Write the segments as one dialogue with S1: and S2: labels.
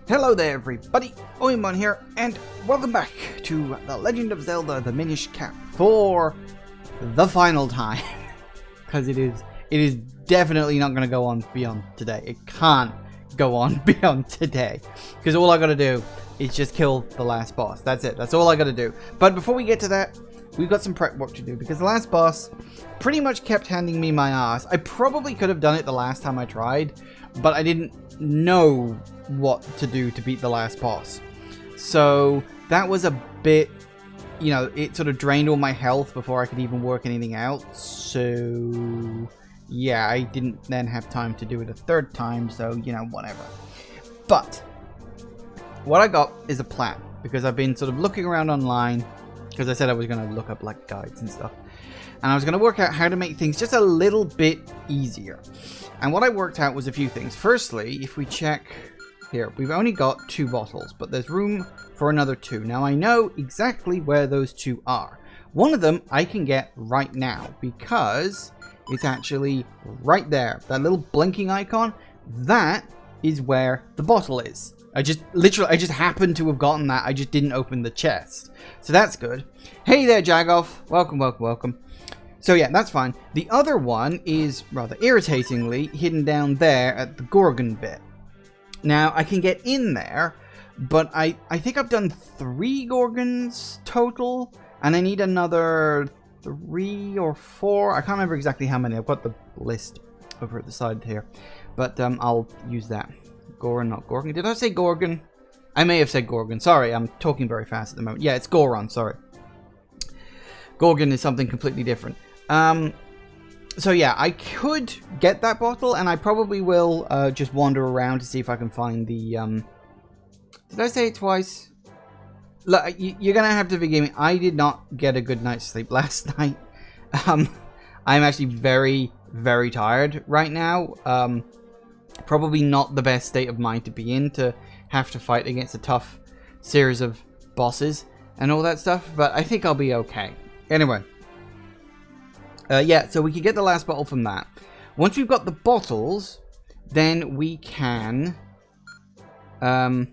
S1: Hello there everybody, Oimon here, and welcome back to The Legend of Zelda, the Minish Cap, for the final time. Because it is definitely not going to go on beyond today. It can't go on beyond today. Because all I got to do is just kill the last boss. That's it, that's all I got to do. But before we get to that, we've got some prep work to do, because the last boss pretty much kept handing me my ass. I probably could have done it the last time I tried, but I didn't know what to do to beat the last boss. So that was a bit, you know, it sort of drained all my health before I could even work anything out. So yeah, I didn't then have time to do it a third time, so you know, whatever. But what I got is a plan, because I've been sort of looking around online, because I said I was going to look up like guides and stuff, and I was going to work out how to make things just a little bit easier. And what I worked out was a few things. Firstly, if we check here, we've only got 2 bottles, but there's room for another 2. Now I know exactly where those 2 are. One of them I can get right now, because it's actually right there. That little blinking icon, that is where the bottle is. I just happened to have gotten that. I just didn't open the chest. So that's good. Hey there, Jagoff. Welcome, welcome, welcome. So yeah, that's fine. The other one is, rather irritatingly, hidden down there at the Gorgon bit. Now, I can get in there, but I think I've done 3 Gorgons total, and I need another 3 or 4. I can't remember exactly how many. I've got the list over at the side here, but I'll use that. Goron, not Gorgon. Did I say Gorgon? I may have said Gorgon. Sorry, I'm talking very fast at the moment. Yeah, it's Goron, sorry. Gorgon is something completely different. So yeah, I could get that bottle, and I probably will just wander around to see if I can find the, Did I say it twice? Look, you're gonna have to forgive me. I did not get a good night's sleep last night. I'm actually very, very tired right now. Probably not the best state of mind to be in, to have to fight against a tough series of bosses and all that stuff, but I think I'll be okay. Anyway. Yeah, so we can get the last bottle from that. Once we've got the bottles, then we can... I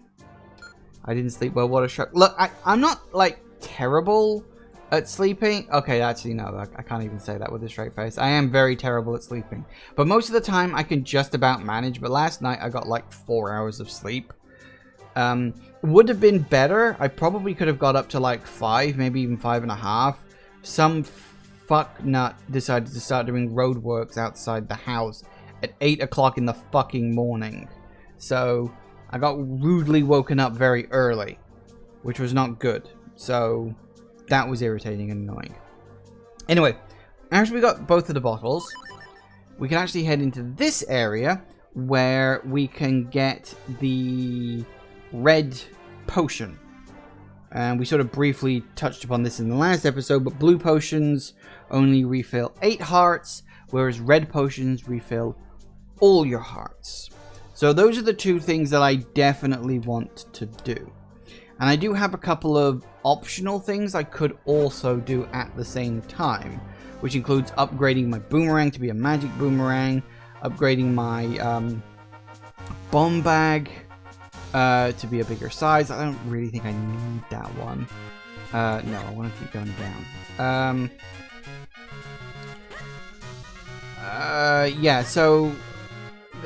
S1: didn't sleep well, what a shock. Look, I'm not, like, terrible at sleeping. Okay, actually, no, I can't even say that with a straight face. I am very terrible at sleeping. But most of the time, I can just about manage. But last night, I got, like, 4 hours of sleep. Would have been better. I probably could have got up to, like, 5, maybe even 5.5. Some fuck nut decided to start doing roadworks outside the house at 8 o'clock in the fucking morning. So I got rudely woken up very early, which was not good. So that was irritating and annoying. Anyway, after we got both of the bottles, we can actually head into this area where we can get the red potion. And we sort of briefly touched upon this in the last episode, but blue potions only refill 8 hearts, whereas red potions refill all your hearts. So those are the 2 things that I definitely want to do. And I do have a couple of optional things I could also do at the same time, which includes upgrading my boomerang to be a magic boomerang, upgrading my bomb bag to be a bigger size. I don't really think I need that one. No, I want to keep going down. Yeah, so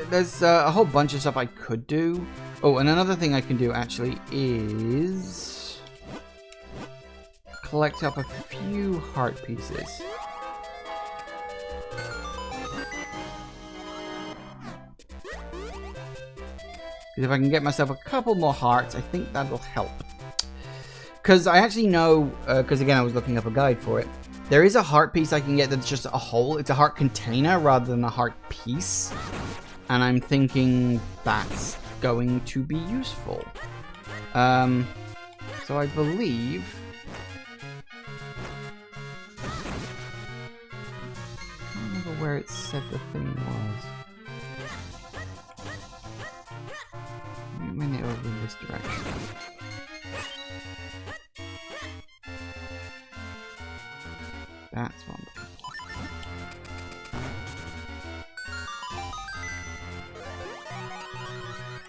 S1: there's a whole bunch of stuff I could do. Oh, and another thing I can do actually is collect up a few heart pieces. Because if I can get myself a couple more hearts, I think that'll help. Because I actually know, because again I was looking up a guide for it, there is a heart piece I can get that's just a hole. It's a heart container rather than a heart piece. And I'm thinking that's going to be useful. So I believe... I don't remember where it said the thing was. Went it over in this direction. That's one.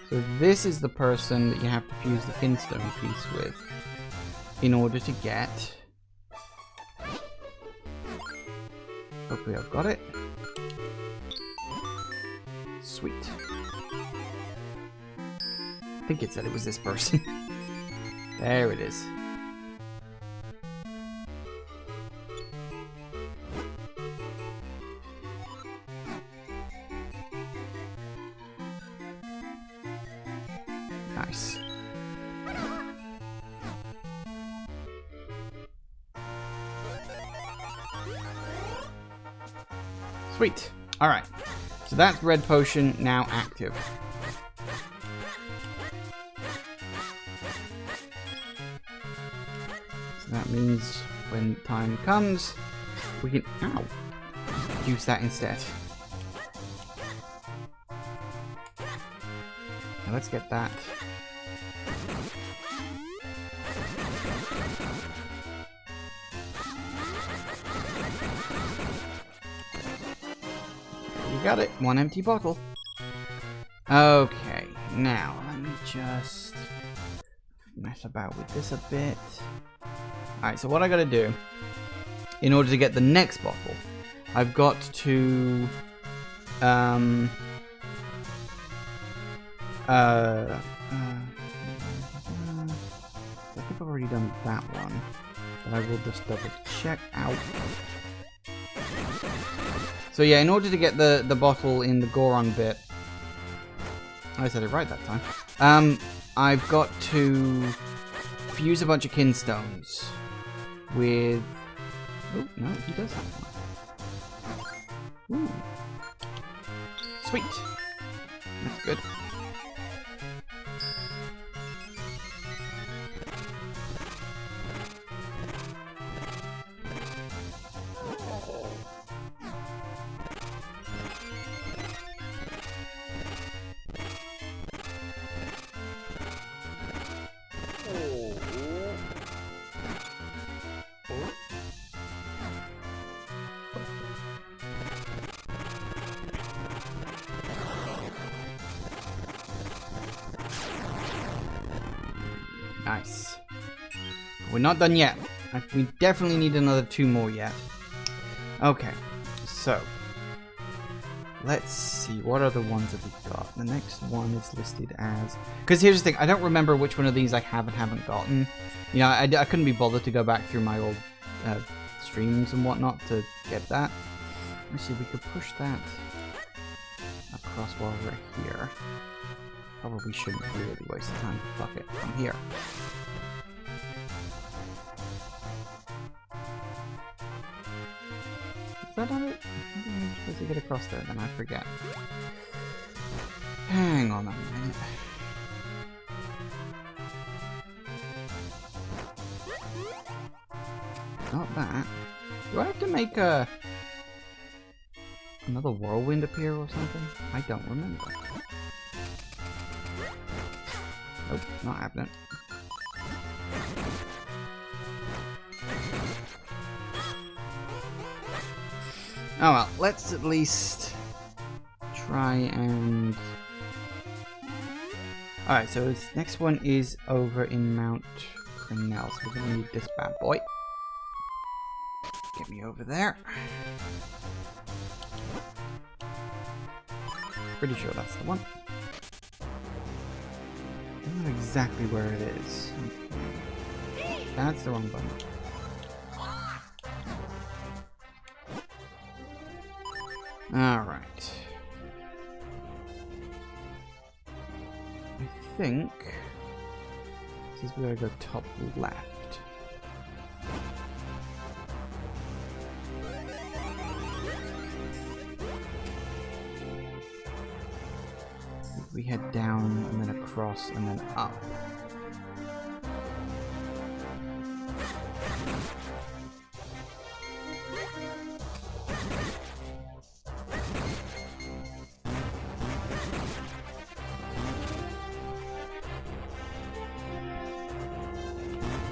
S1: So this is the person that you have to fuse the finstone piece with in order to get... Hopefully I've got it. Sweet. I think it said it was this person. There it is. Nice. Sweet. Alright. So that's red potion now active. So that means when time comes, we can use that instead. Now let's get that. You got it. One empty bottle. Okay, now let me just mess about with this a bit. Alright, so what I gotta do in order to get the next bottle, I've got to I think I've already done that one, but I will just double check out. So yeah, in order to get the bottle in the Goron bit, I said it right that time. I've got to fuse a bunch of kinstones with. Oh no, he does have one. Ooh, sweet. That's good. Nice. We're not done yet. We definitely need another 2 more yet. Okay, so let's see, what other ones have we got? The next one is listed as... Because here's the thing, I don't remember which one of these I have and haven't gotten. You know, I couldn't be bothered to go back through my old streams and whatnot to get that. Let's see, we could push that across while we're here. Probably shouldn't really waste the time to fuck it from here. Is that on it? I don't know if I'm supposed to get across there, then I forget. Hang on a minute. Not that. Do I have to make another whirlwind appear or something? I don't remember. Nope, not happening. Oh well, let's at least try and... Alright, so this next one is over in Mount Crenell, so we're gonna need this bad boy. Get me over there. Pretty sure that's the one. I don't know exactly where it is. Okay. That's the wrong button. Alright. I think this is where I go top left. We head down and then across and then up.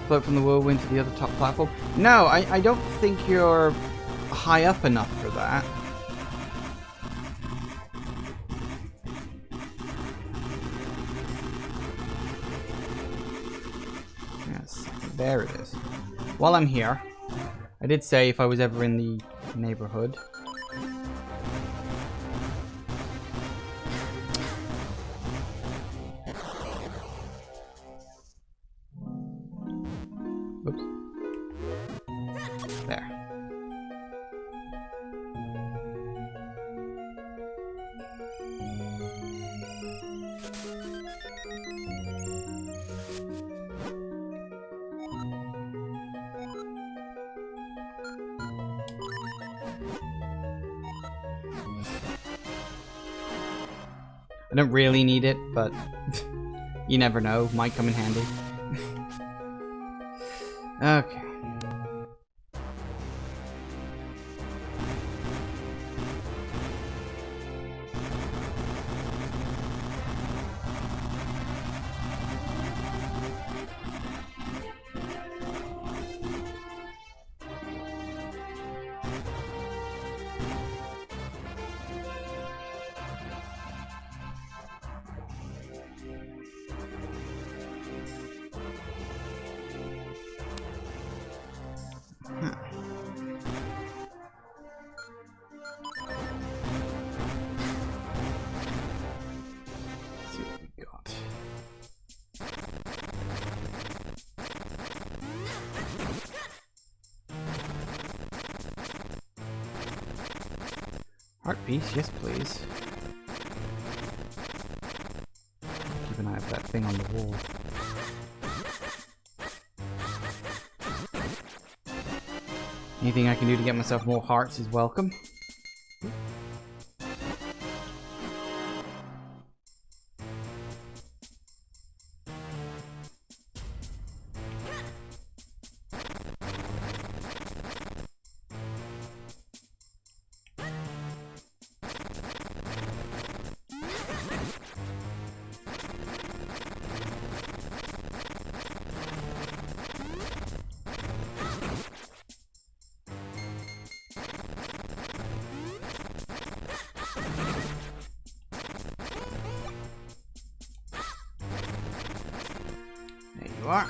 S1: Float from the whirlwind to the other top platform. No, I don't think you're high up enough for that. There it is. While I'm here, I did say if I was ever in the neighborhood. Oops. There. I don't really need it, but you never know. Might come in handy. Okay. Heart piece, yes please. Keep an eye on that thing on the wall. Anything I can do to get myself more hearts is welcome. There you are.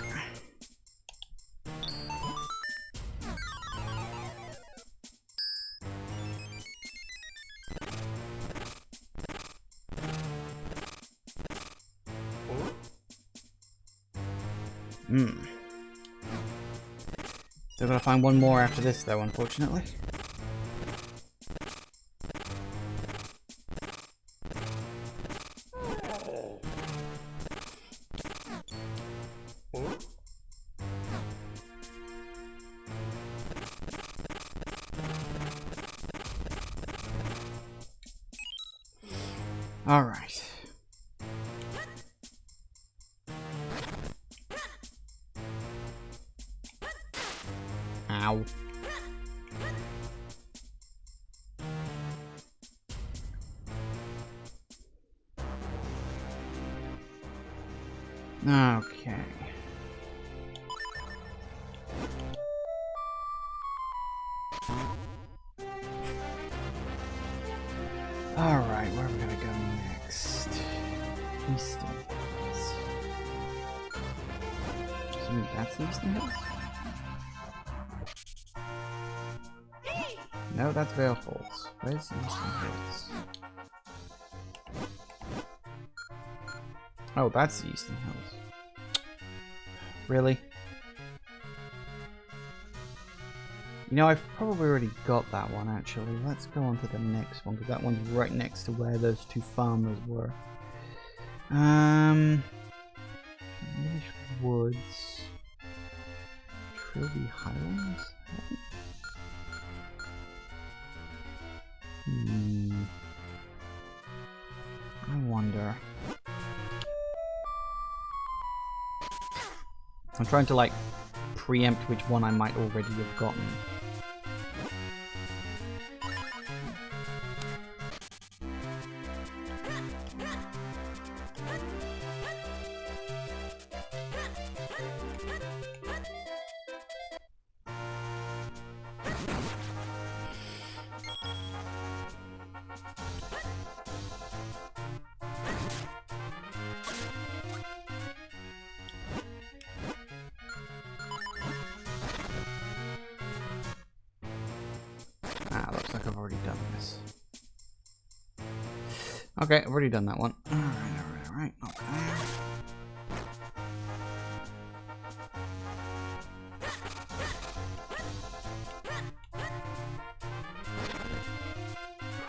S1: Still gotta find one more after this though, unfortunately. All right. Ow. Okay. Alright, where are we gonna go next? Eastern Hills. So that's the Eastern Hills? No, that's Vale Falls. Where's the Eastern Hills? Oh, that's the Eastern Hills. Really? You know, I've probably already got that one, actually. Let's go on to the next one, because that one's right next to where those two farmers were. Minish Woods. Trilby Highlands? I wonder. I'm trying to, like, preempt which one I might already have gotten. Okay, I've already done that one. Alright. Okay.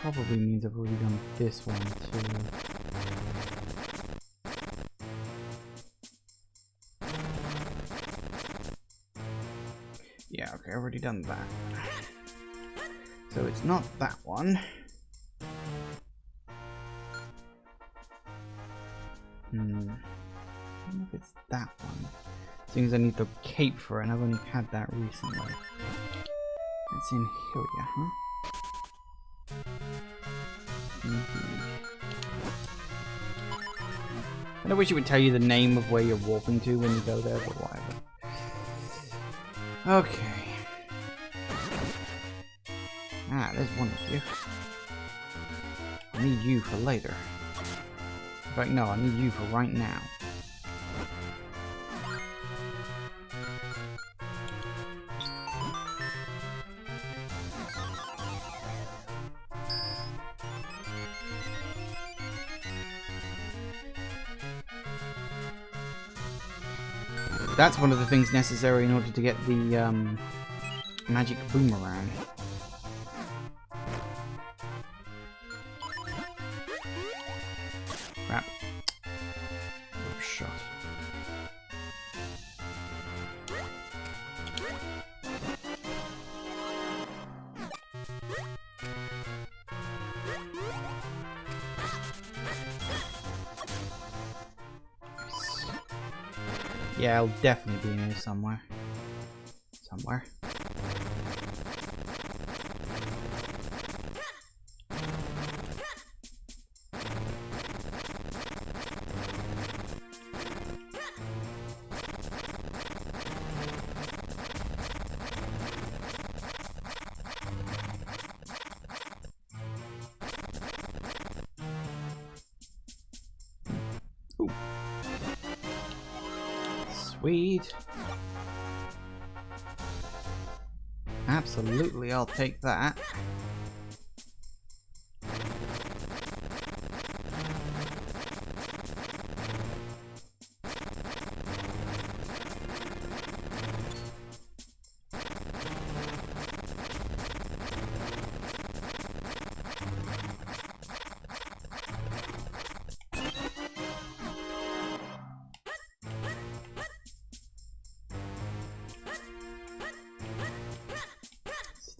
S1: Probably means I've already done this one too. Yeah, okay, I've already done that. So it's not that one. I don't know if it's that one. Seeing as I need the cape for it, and I've only had that recently. It's in here, huh? And I wish it would tell you the name of where you're warping to when you go there, but whatever. Okay. Ah, there's one of you. I need you for later. In fact, no, I need you for right now. That's one of the things necessary in order to get the magic boomerang. Crap. Shot. Yeah, I'll definitely be in here somewhere. Somewhere. Ooh. Sweet. Absolutely, I'll take that.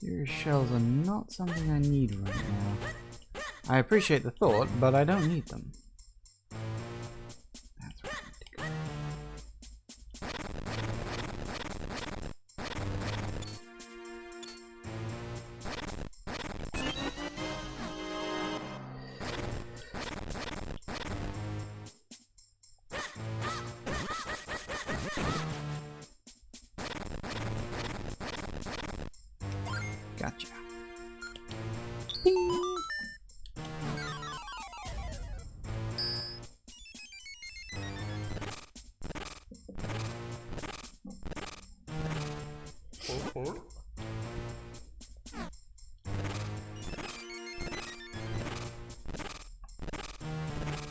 S1: Mysterious shells are not something I need right now. I appreciate the thought, but I don't need them. That's where I need to go. Gotcha. Bing.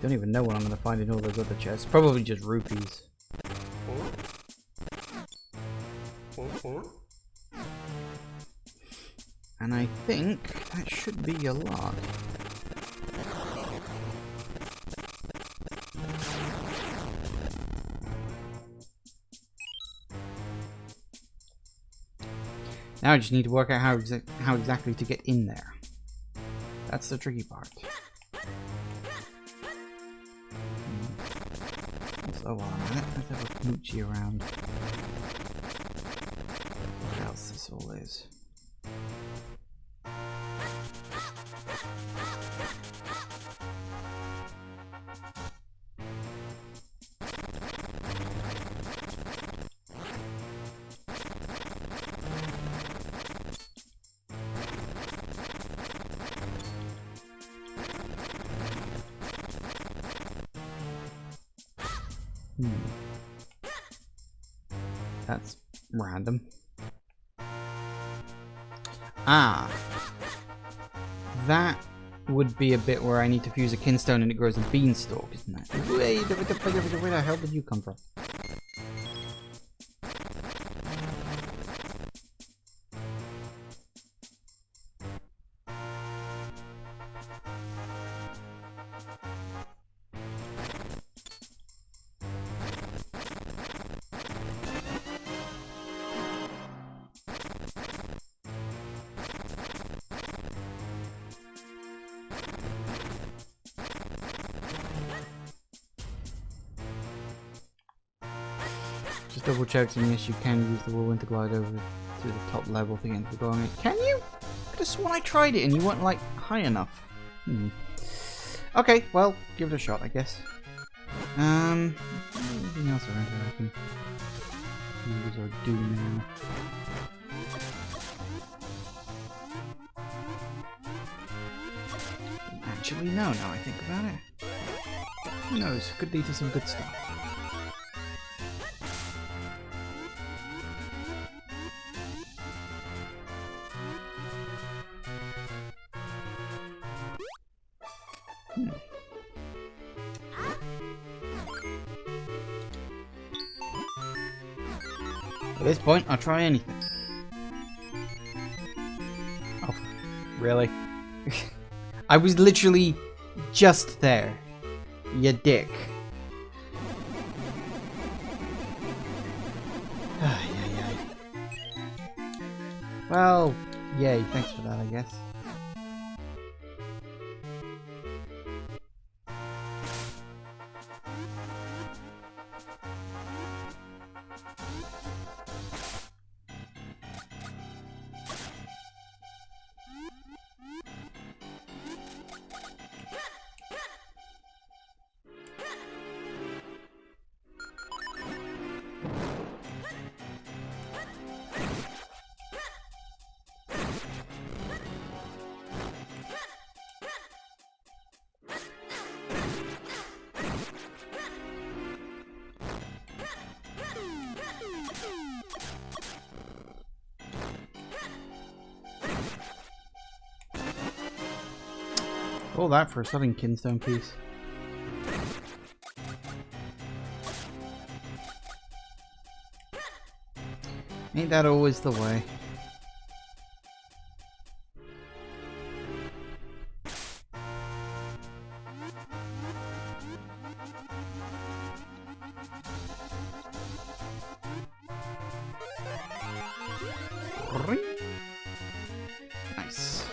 S1: Don't even know what I'm going to find in all those other chests. Probably just rupees. And I think that should be a lot. Now I just need to work out how exactly to get in there. That's the tricky part. Also, while I'm at it, let's have a moochie around. What else this all is. That's random. Ah. That would be a bit where I need to fuse a kinstone and it grows a beanstalk, isn't it? Wait, where the hell did you come from? Just double checking, yes, you can use the whirlwind to glide over to the top level to get into the going. Can you? I could have sworn I tried it and you weren't like high enough. Okay, well, give it a shot, I guess. Anything else around here I can use or do now? Actually, no, now I think about it. Who knows? Could lead to some good stuff. At this point, I'll try anything. Oh, really? I was literally just there. You dick. Well, yay, thanks for that, I guess. All that for a southern kinstone piece. Ain't that always the way? Nice.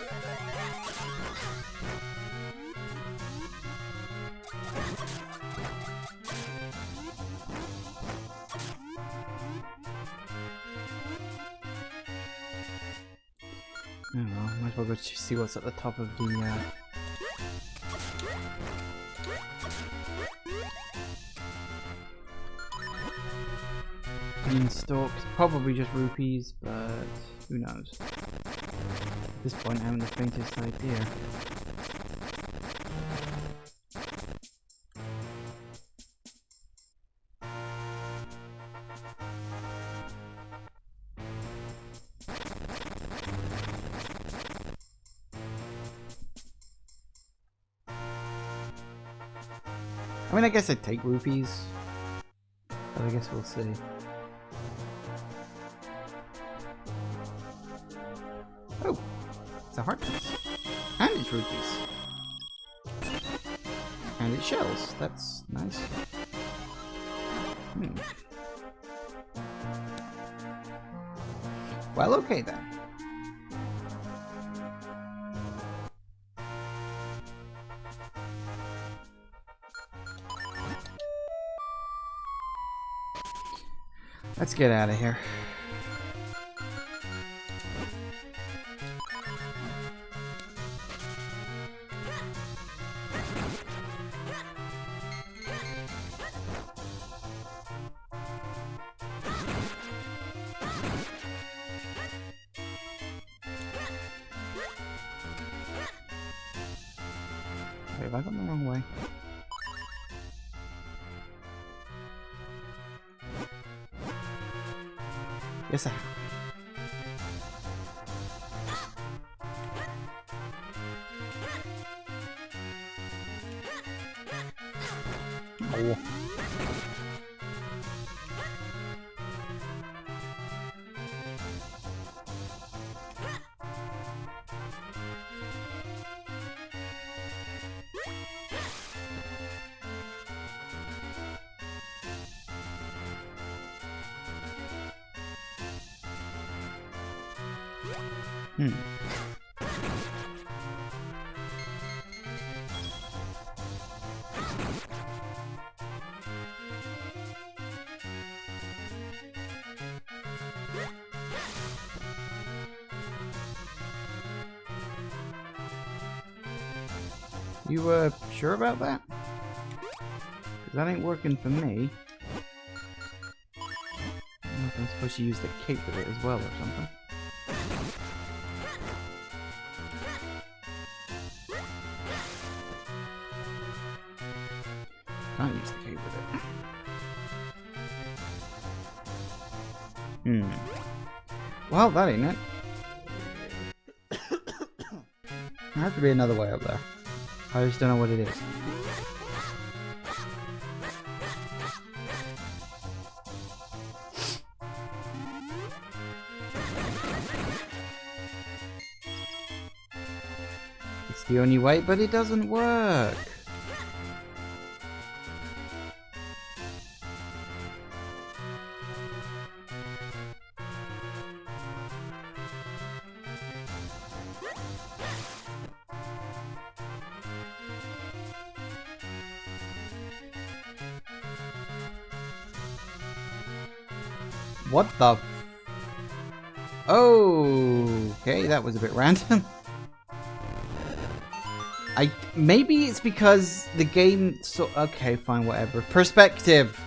S1: I don't know, might as well go see what's at the top of the beanstalk. Probably just rupees, but who knows? At this point I haven't the faintest idea. I mean, I guess I'd take rupees, but I guess we'll see. Oh, it's a heart piece. And it's rupees. And it's shells. That's nice. Well, okay then. Let's get out of here. Wait, have I gone the wrong way? Yes, I have. Hmm. You, sure about that? Because that ain't working for me. I don't know if I'm supposed to use the cape with it as well or something. Can't use the cape with it. Hmm. Well, that ain't it. There has to be another way up there. I just don't know what it is. It's the only way, but it doesn't work. What the? Oh, okay, that was a bit random. Maybe it's because the game. So okay, fine, whatever. Perspective.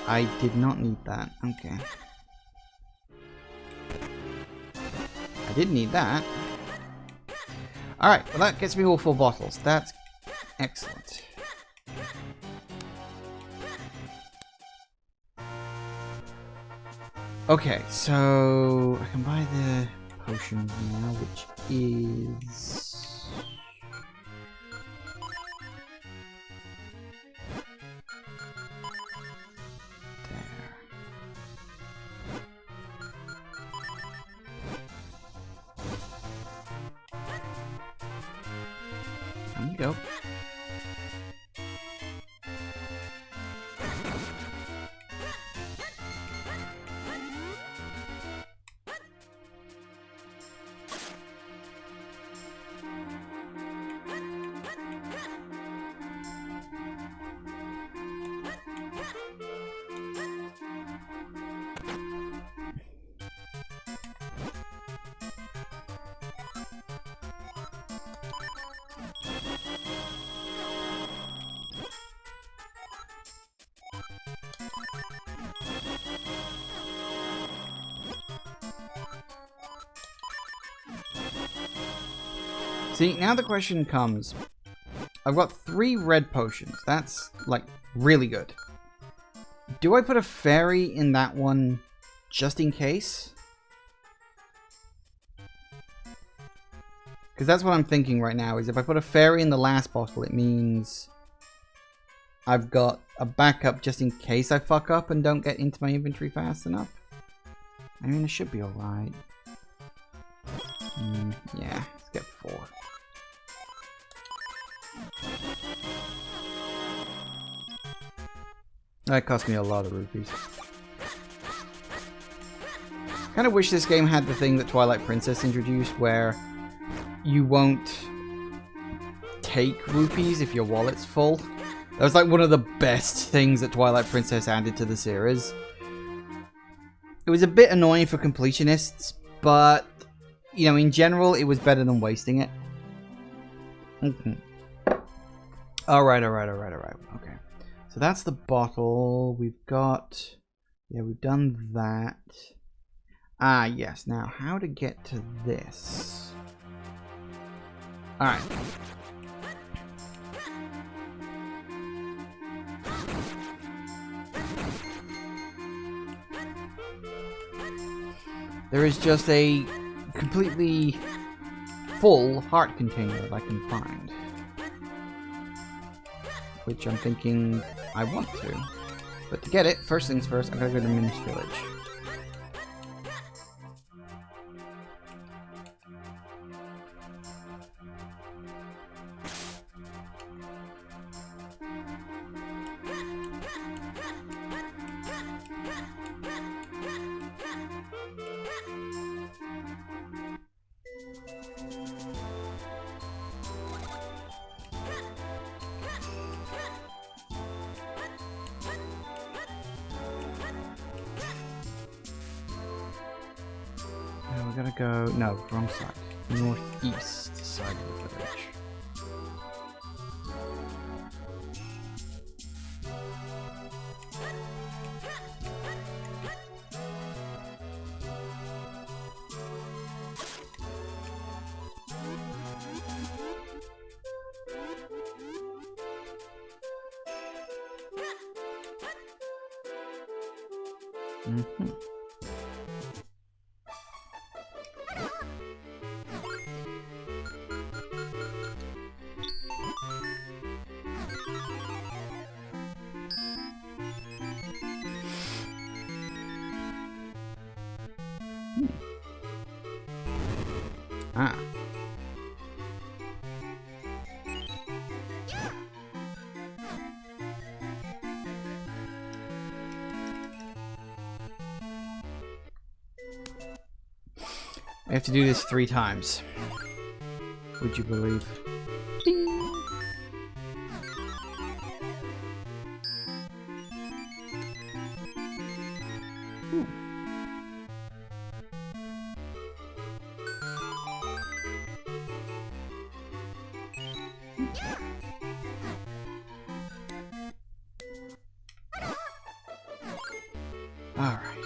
S1: I did not need that. Okay. I didn't need that. All right, well that gets me all 4 bottles. That's excellent. Okay, so I can buy the potions now, which is there. There you go. See, now the question comes. I've got 3 red potions. That's, like, really good. Do I put a fairy in that one just in case? Because that's what I'm thinking right now, is if I put a fairy in the last bottle, it means I've got a backup just in case I fuck up and don't get into my inventory fast enough. I mean, it should be alright. Yeah, let's get 4. That cost me a lot of rupees. Kind of wish this game had the thing that Twilight Princess introduced, where you won't take rupees if your wallet's full. That was like one of the best things that Twilight Princess added to the series. It was a bit annoying for completionists, but, you know, in general, it was better than wasting it. Alright. Okay. So that's the bottle. We've got... Yeah, we've done that. Ah, yes. Now, how to get to this? Alright. There is just a completely full heart container that I can find. Which I'm thinking I want to. But to get it, first things first, I gotta go to Minish Village. gotta go... No, wrong side. Northeast side of the village. Mm-hmm. Ah. I have to do this 3 times. Would you believe? Ooh. Alright.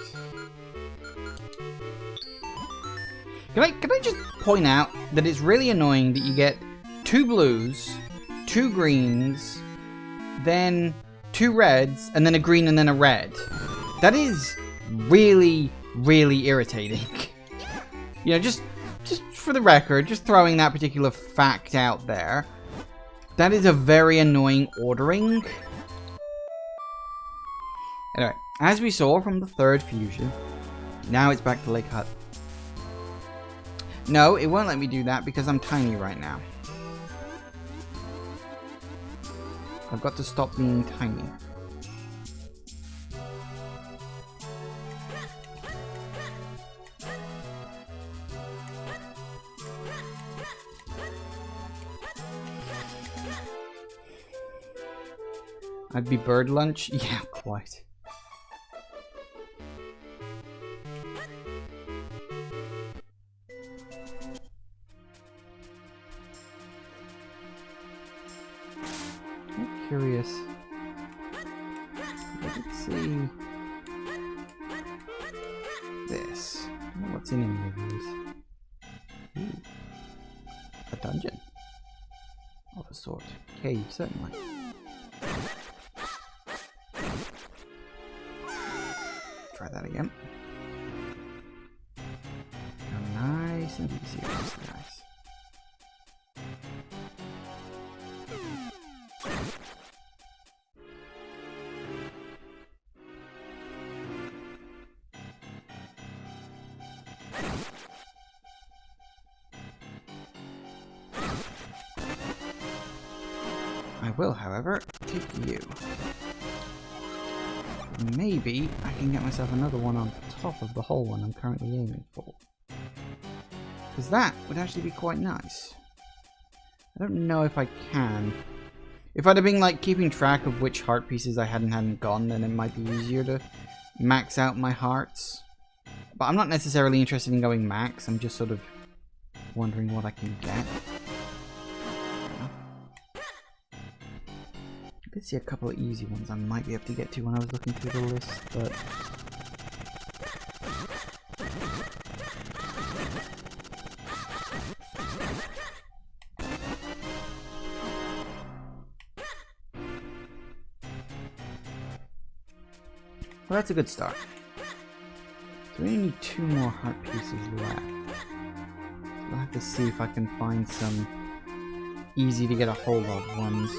S1: Can I just point out that it's really annoying that you get 2 blues, 2 greens, then 2 reds, and then a green and then a red. That is really, really irritating. You know, just for the record, just throwing that particular fact out there. That is a very annoying ordering. Anyway, as we saw from the 3rd fusion, now it's back to Lake Hut. No, it won't let me do that because I'm tiny right now. I've got to stop being tiny. I'd be bird lunch? Yeah, quite. I'm curious. Let's see. This. I don't know what's in any of these. Ooh. A dungeon. Of a sort. Cave, certainly. Try that again. Go nice and easy with this, guys. I will, however, take you. Maybe I can get myself another one on top of the whole one I'm currently aiming for. Because that would actually be quite nice. I don't know if I can. If I'd have been like keeping track of which heart pieces I hadn't gone, then it might be easier to max out my hearts. But I'm not necessarily interested in going max, I'm just sort of wondering what I can get. I did see a couple of easy ones I might be able to get to when I was looking through the list, but... Well, that's a good start. So we only need 2 more heart pieces left. So I'll have to see if I can find some easy to get a hold of ones.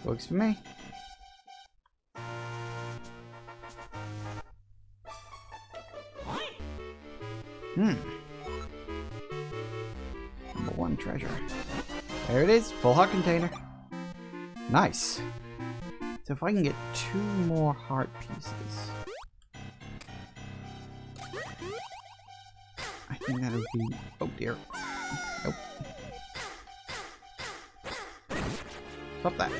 S1: Works for me. Number 1 treasure. There it is, full heart container. Nice. So if I can get 2 more heart pieces, I think that would be... Oh dear. Nope. Stop that.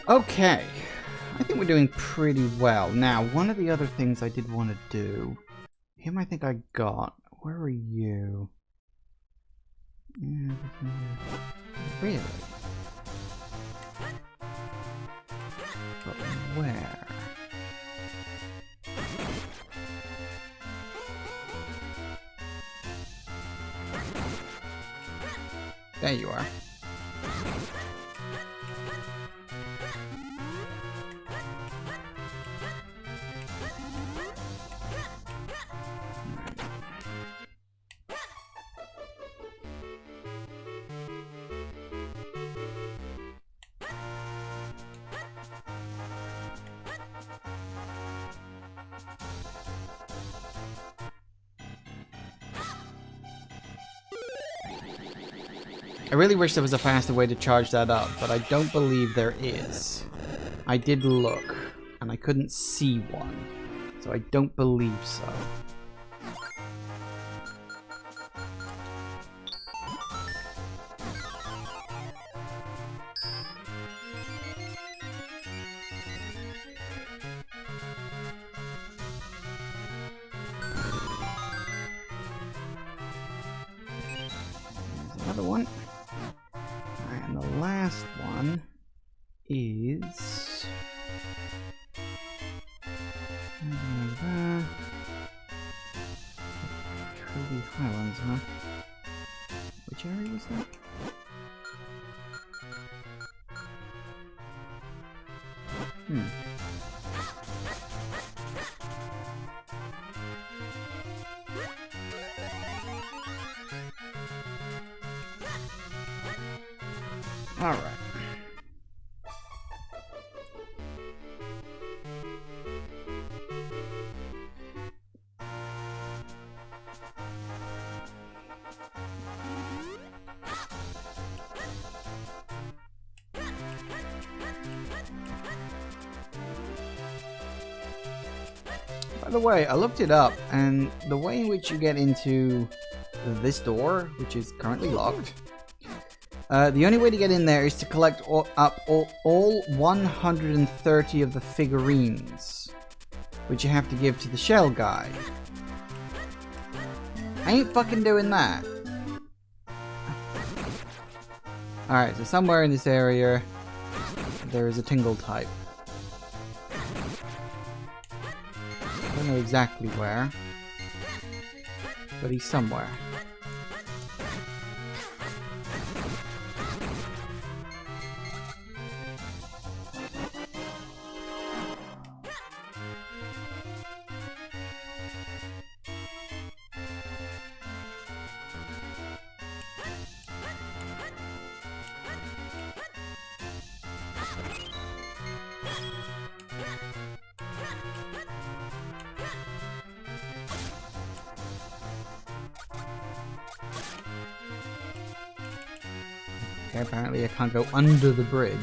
S1: Okay, I think we're doing pretty well. Now, one of the other things I did want to do... Him I think I got. Where are you? Really? But where? There you are. I really wish there was a faster way to charge that up, but I don't believe there is. I did look, and I couldn't see one, so I don't believe so. There's another one. And the last one is... Kirby Highlands, huh? Which area was that? Alright. By the way, I looked it up, and the way in which you get into this door, which is currently locked, the only way to get in there is to collect all 130 of the figurines, which you have to give to the shell guy. I ain't fucking doing that. Alright, so somewhere in this area, there is a tingle type. I don't know exactly where, but he's somewhere. Okay, apparently I can't go under the bridge.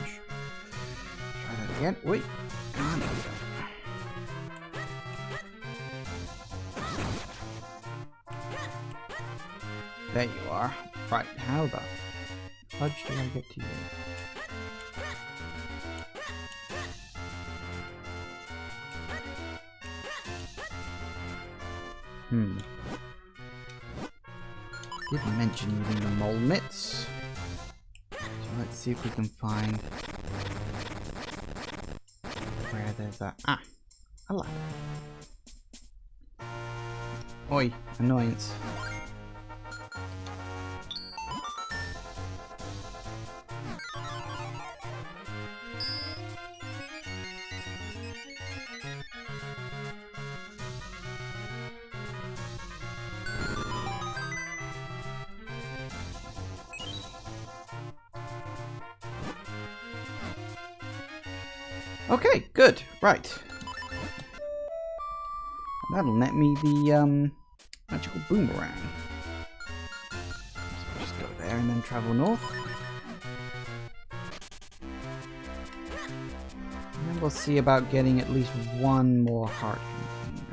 S1: Try that again. Wait. Come on. There you are. Right, how the fudge do I get to you? Didn't mention using the mole mitts. Let's see if we can find there. There's a ladder. Oi, annoyance. Okay, good. Right. That'll net me the magical boomerang. So just go there and then travel north. And then we'll see about getting at least one more heart container.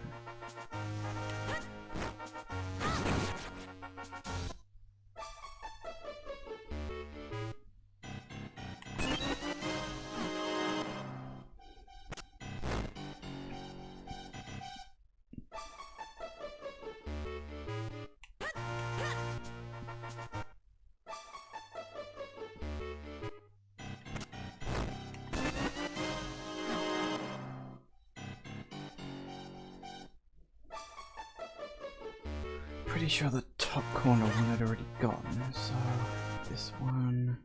S1: Pretty sure the top corner one had already gone, so this one.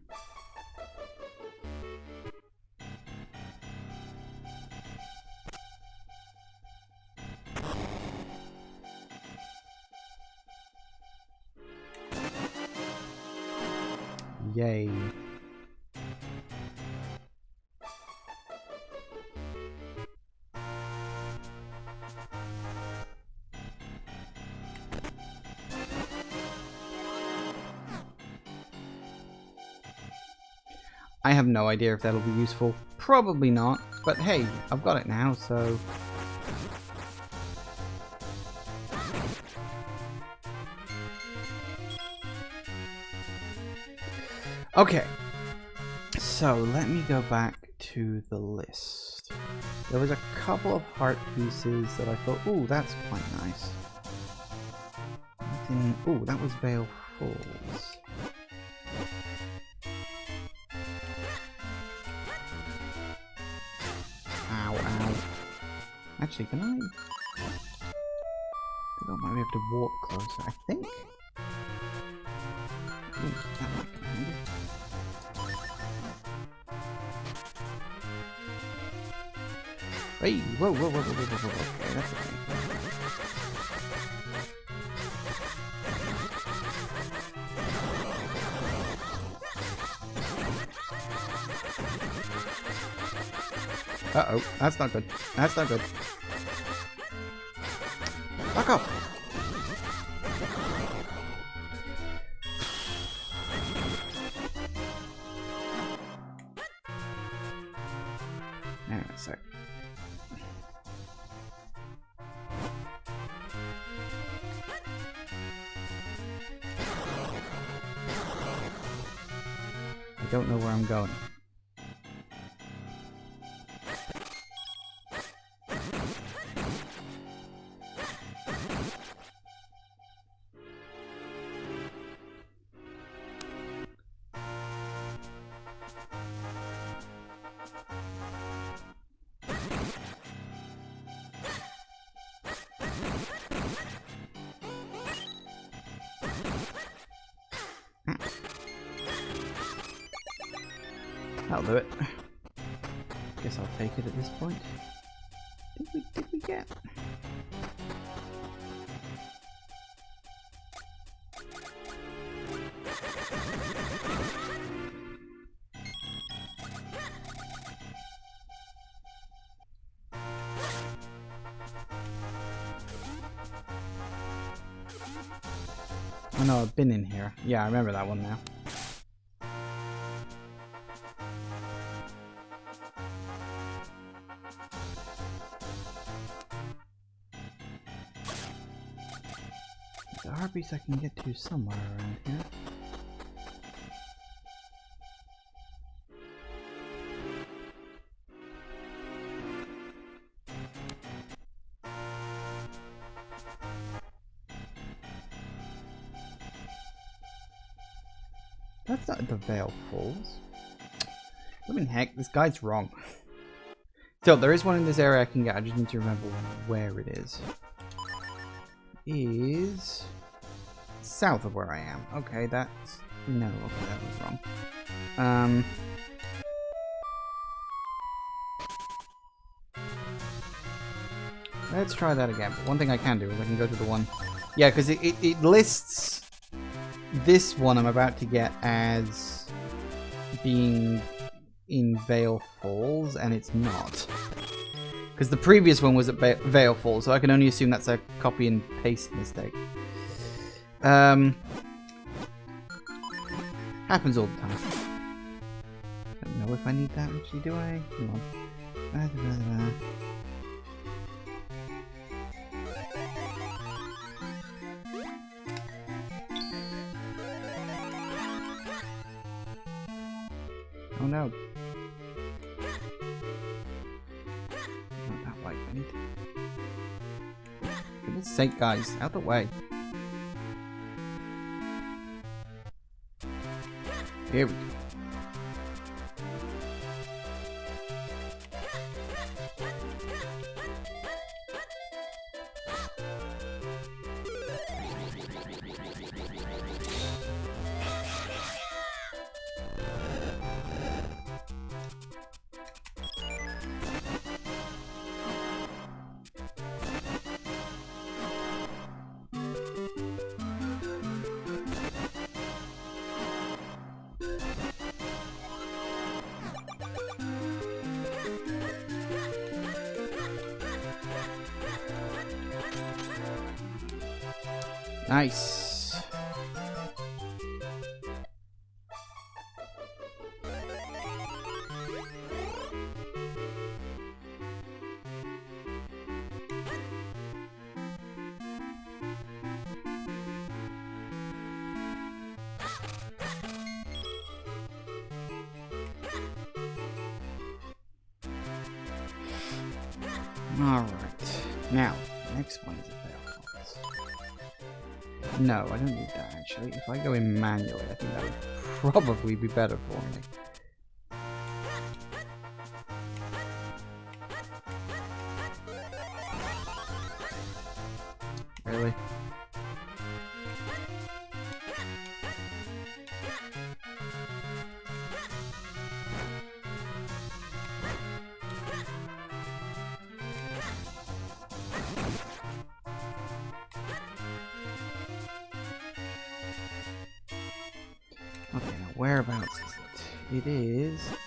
S1: Yay. I have no idea if that'll be useful. Probably not, but hey, I've got it now, so... Okay, so let me go back to the list. There was a couple of heart pieces that I thought, ooh, that's quite nice. Ooh, that was Vale Falls. Ow, ow. Actually, can I? I might be able to walk closer, I think. Ooh, that might come handy. Hey, whoa, whoa, whoa, whoa, whoa, whoa, whoa. Okay, that's okay. Uh-oh, that's not good. That's not good. Back up! Hang on a sec. I don't know where I'm going. That'll do it. Guess I'll take it at this point. Did we get? Oh no, I've been in here. Yeah, I remember that one now. The Arby's I can get to somewhere around here. That's not the Vale Falls. I mean, heck, this guy's wrong. So, there is one in this area I can get. I just need to remember where it is. Is south of where I am. Okay, that's... No, okay, that was wrong. Let's try that again. But one thing I can do is I can go to the one... Yeah, because it lists this one I'm about to get as being in Vale Falls, and it's not. Because the previous one was at Vale Falls, so I can only assume that's a copy and paste mistake. Happens all the time. Don't know if I need that actually, do I? Hang on. Oh no. Not that way, I need to... For goodness sake, guys, out the way. Here we go. Nice. All right. Now, next one is available. No, I don't need that actually. If I go in manually, I think that would probably be better for me. Really? Okay, now whereabouts is it? It is down.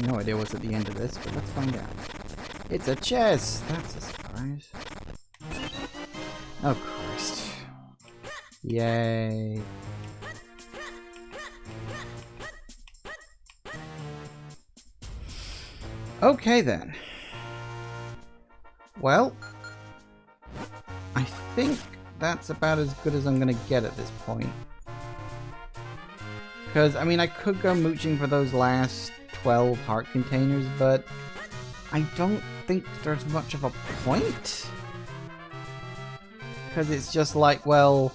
S1: No idea what's at the end of this, but let's find out. It's a chest! That's a surprise. Oh, Christ. Yay. Okay, then. Well, I think that's about as good as I'm going to get at this point. Because, I mean, I could go mooching for those last 12 heart containers, but I don't think there's much of a point. Because it's just like, well,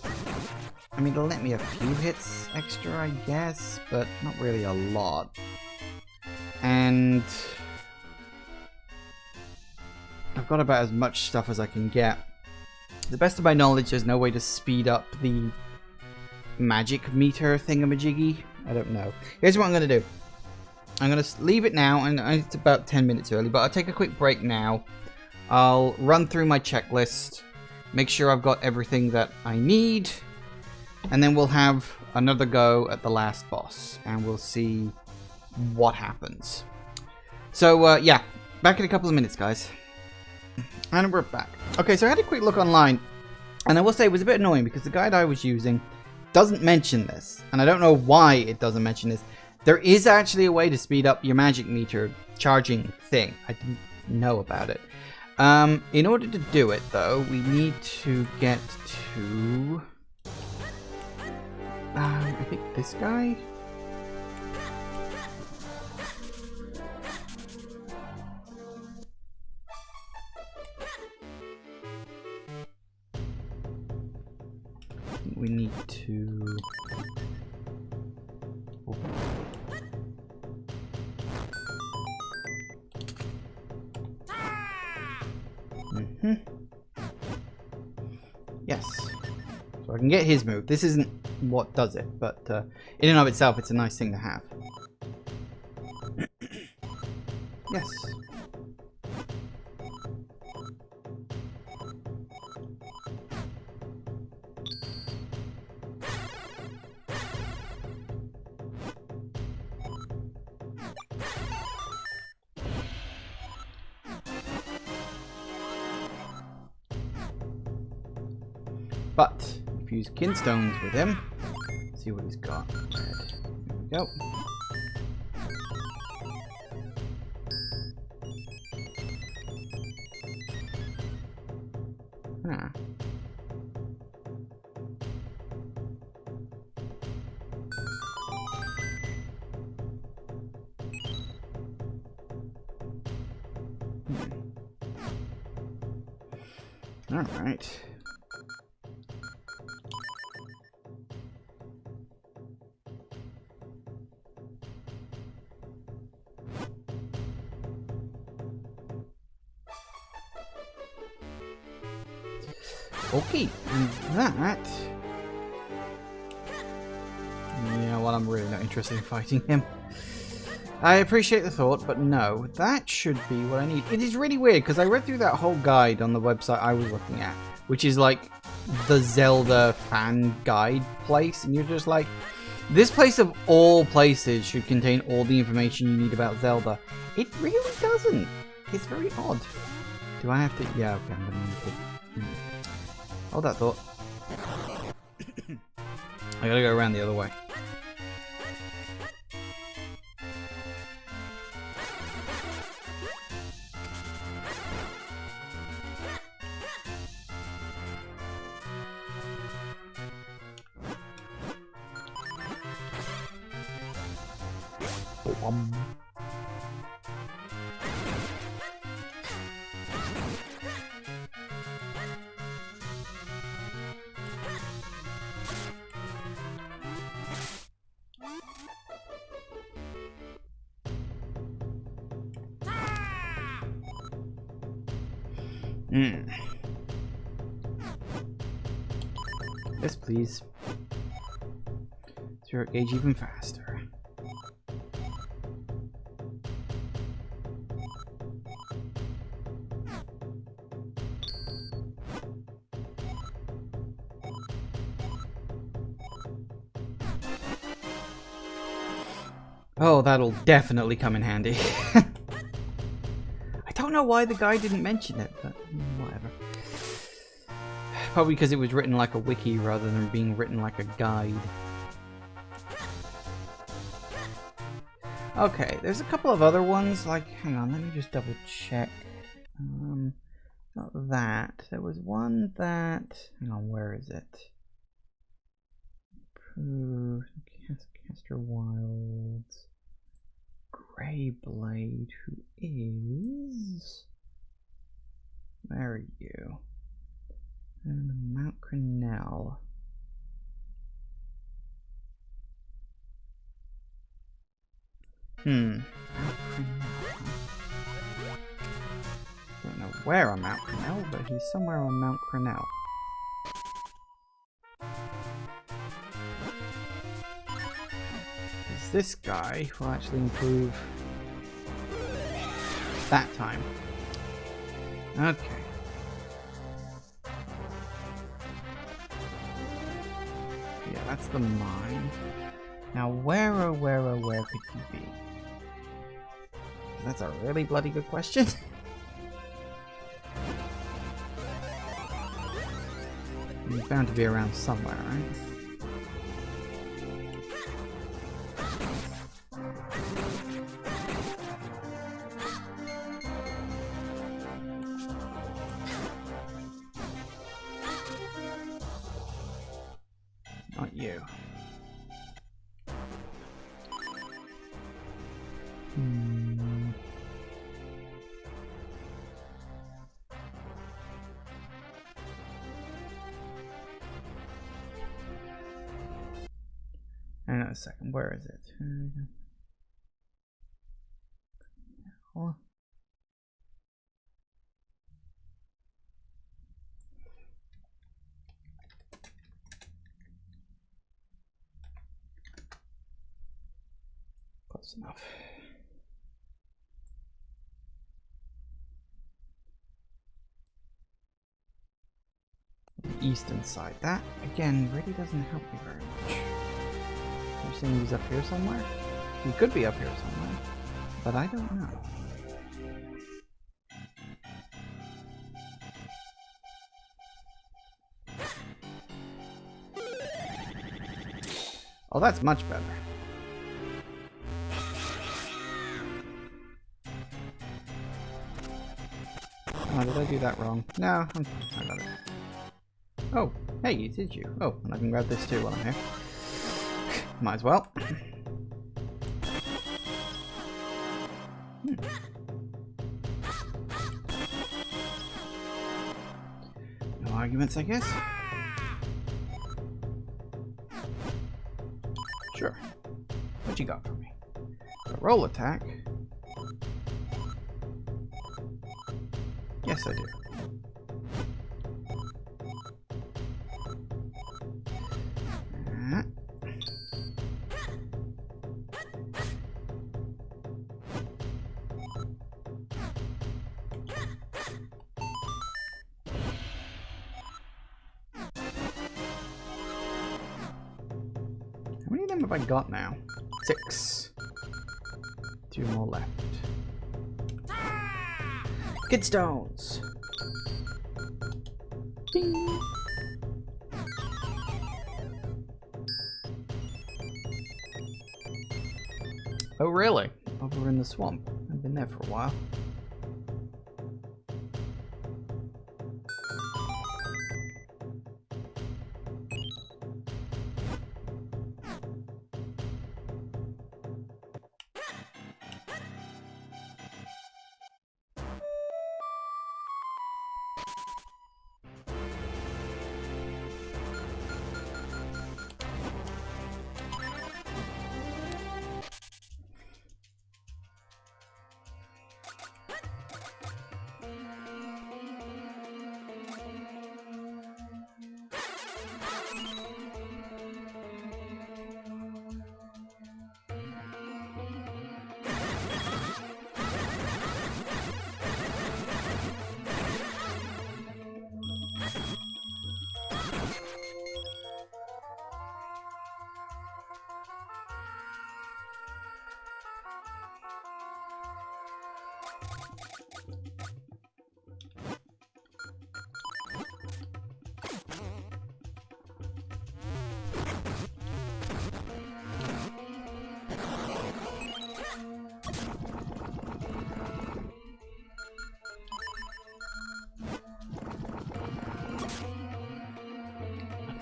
S1: I mean, they'll let me a few hits extra, I guess, but not really a lot. And I've got about as much stuff as I can get. To the best of my knowledge, there's no way to speed up the magic meter thingamajiggy. I don't know. Here's what I'm going to do. I'm going to leave it now, and it's about 10 minutes early, but I'll take a quick break now. I'll run through my checklist, make sure I've got everything that I need, and then we'll have another go at the last boss, and we'll see what happens. So, yeah, back in a couple of minutes, guys. And we're back. Okay, so I had a quick look online, and I will say it was a bit annoying because the guide I was using doesn't mention this, and I don't know why it doesn't mention this. There is actually a way to speed up your magic meter charging thing. I didn't know about it. In order to do it, though, we need to get to... I think this guy? We need to... Oh. Yes. So I can get his move. This isn't what does it, but in and of itself, it's a nice thing to have. Yes. But if you use kinstones with him, see what he's got. There we go. Huh. All right. Okay, and that... Yeah, well, I'm really not interested in fighting him. I appreciate the thought, but no, that should be what I need. It is really weird, because I read through that whole guide on the website I was looking at, which is like the Zelda fan guide place, and you're just like, this place of all places should contain all the information you need about Zelda. It really doesn't. It's very odd. Do I have to... Yeah, okay, I'm going to need to... Hold that thought. I gotta go around the other way. Yes, please. Spirit gauge even faster. Oh, that'll definitely come in handy. I don't know why the guy didn't mention it, but whatever. Probably because it was written like a wiki rather than being written like a guide. Okay, there's a couple of other ones, like, hang on, let me just double check. Not that. There was one that... Hang on, where is it? Caster Wilds. Greyblade, who is... Where are you? And Mount Crenell. Mount Crenell. Don't know where on Mount Crenell, but he's somewhere on Mount Crenell. This guy will actually improve that time. Okay. Yeah, that's the mine. Now where could he be? That's a really bloody good question. He's bound to be around somewhere, right? you. Hang on a second, where is it? Oh. Close enough. The eastern side. That, again, really doesn't help me very much. You're saying he's up here somewhere? He could be up here somewhere, but I don't know. Oh, that's much better. Oh, did I do that wrong? No, I got it. Oh, hey, it is you. Oh, and I can grab this too while I'm here. Might as well. No arguments, I guess. Sure. What you got for me? A roll attack? Yes, I do. How many of them have I got now? 6. 2 more left. Kid stones. Ding. Oh really? Over in the swamp. I've been there for a while.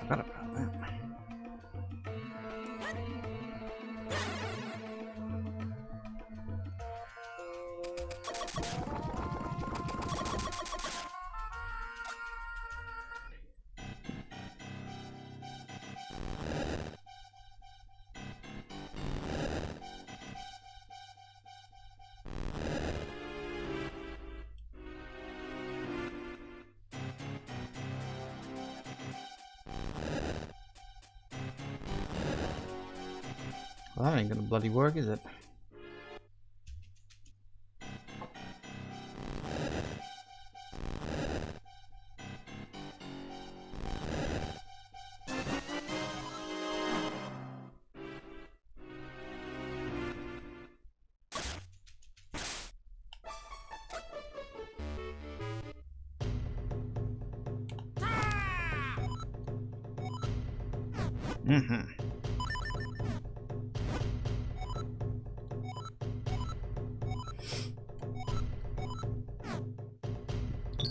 S1: Forgot about that. Well, that ain't gonna bloody work, is it? Mm-hmm.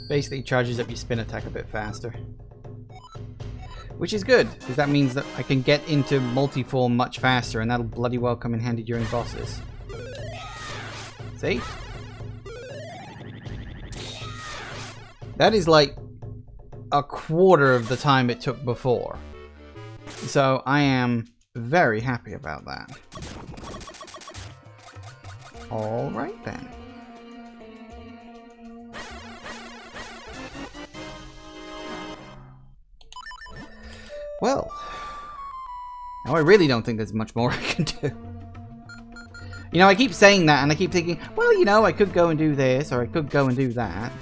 S1: Basically charges up your spin attack a bit faster. Which is good, because that means that I can get into multi-form much faster, and that'll bloody well come in handy during bosses. See? That is like a quarter of the time it took before. So I am very happy about that. Alright then. Well, now I really don't think there's much more I can do. You know, I keep saying that and I keep thinking, well, you know, I could go and do this or I could go and do that.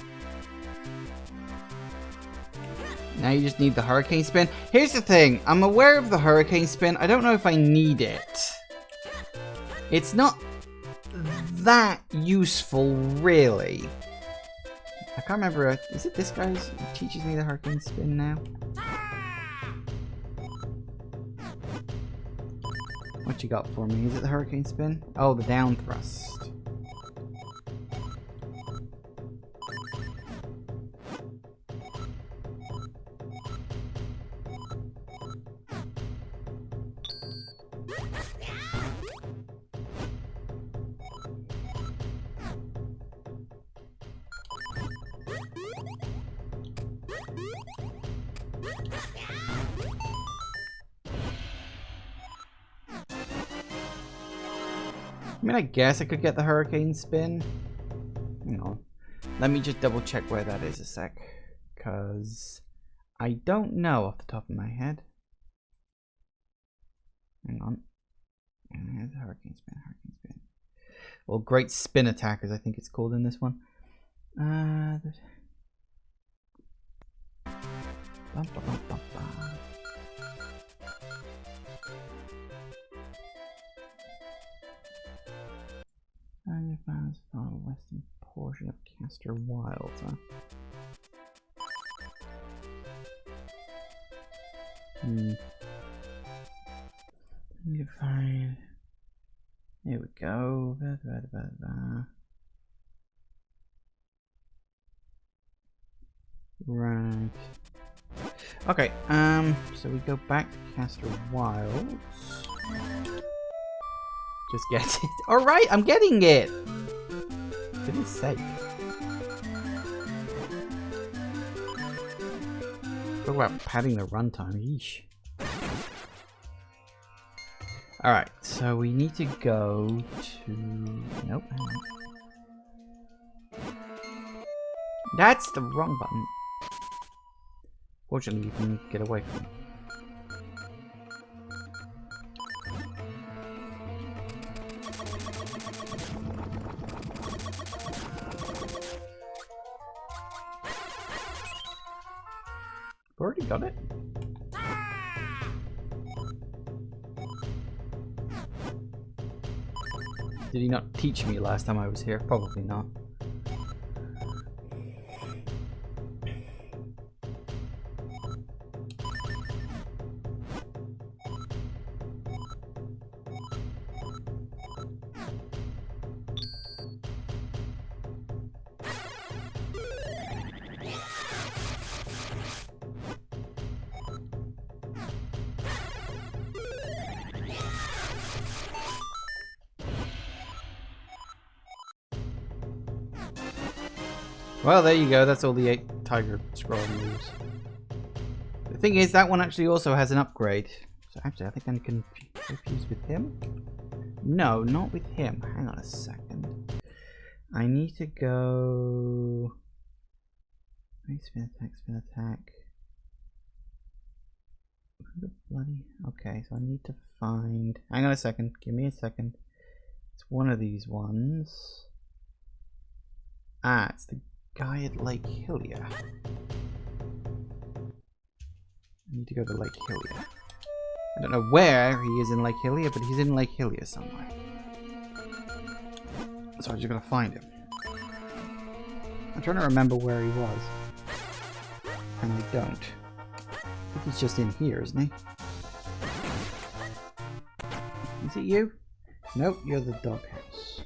S1: Now you just need the hurricane spin. Here's the thing, I'm aware of the hurricane spin. I don't know if I need it. It's not that useful, really. I can't remember, is it this guy who teaches me the hurricane spin now? What you got for me? Is it the hurricane spin? Oh, the down thrust. I mean, I guess I could get the hurricane spin. Hang on. Let me just double check where that is a sec. Because I don't know off the top of my head. Hang on. Hurricane spin, hurricane spin. Well, great spin attack, as I think it's called in this one. Bum, bum, bum, bum, bum. Western portion of Castor Wilds, huh? Need to find. Here we go. Right. Okay. So we go back to Castor Wilds. Just get it. All right, I'm getting it. For goodness sake. Talk about padding the runtime. Yeesh. Alright, so we need to go to... Nope, hang on. That's the wrong button. Fortunately, you can get away from it. Already got it. Did he not teach me last time I was here? Probably not. Well, there you go. That's all the 8 Tiger Scroll moves. The thing is, that one actually also has an upgrade. So actually, I think I can fuse with him. No, not with him. Hang on a second. I need to go... Spin attack, spin attack. The bloody... Okay, so I need to find... Hang on a second. Give me a second. It's one of these ones. Ah, it's the guy at Lake Hylia. I need to go to Lake Hylia. I don't know where he is in Lake Hylia, but he's in Lake Hylia somewhere. So I just gotta find him. I'm trying to remember where he was. And I don't. I think he's just in here, isn't he? Is it you? Nope, you're the doghouse.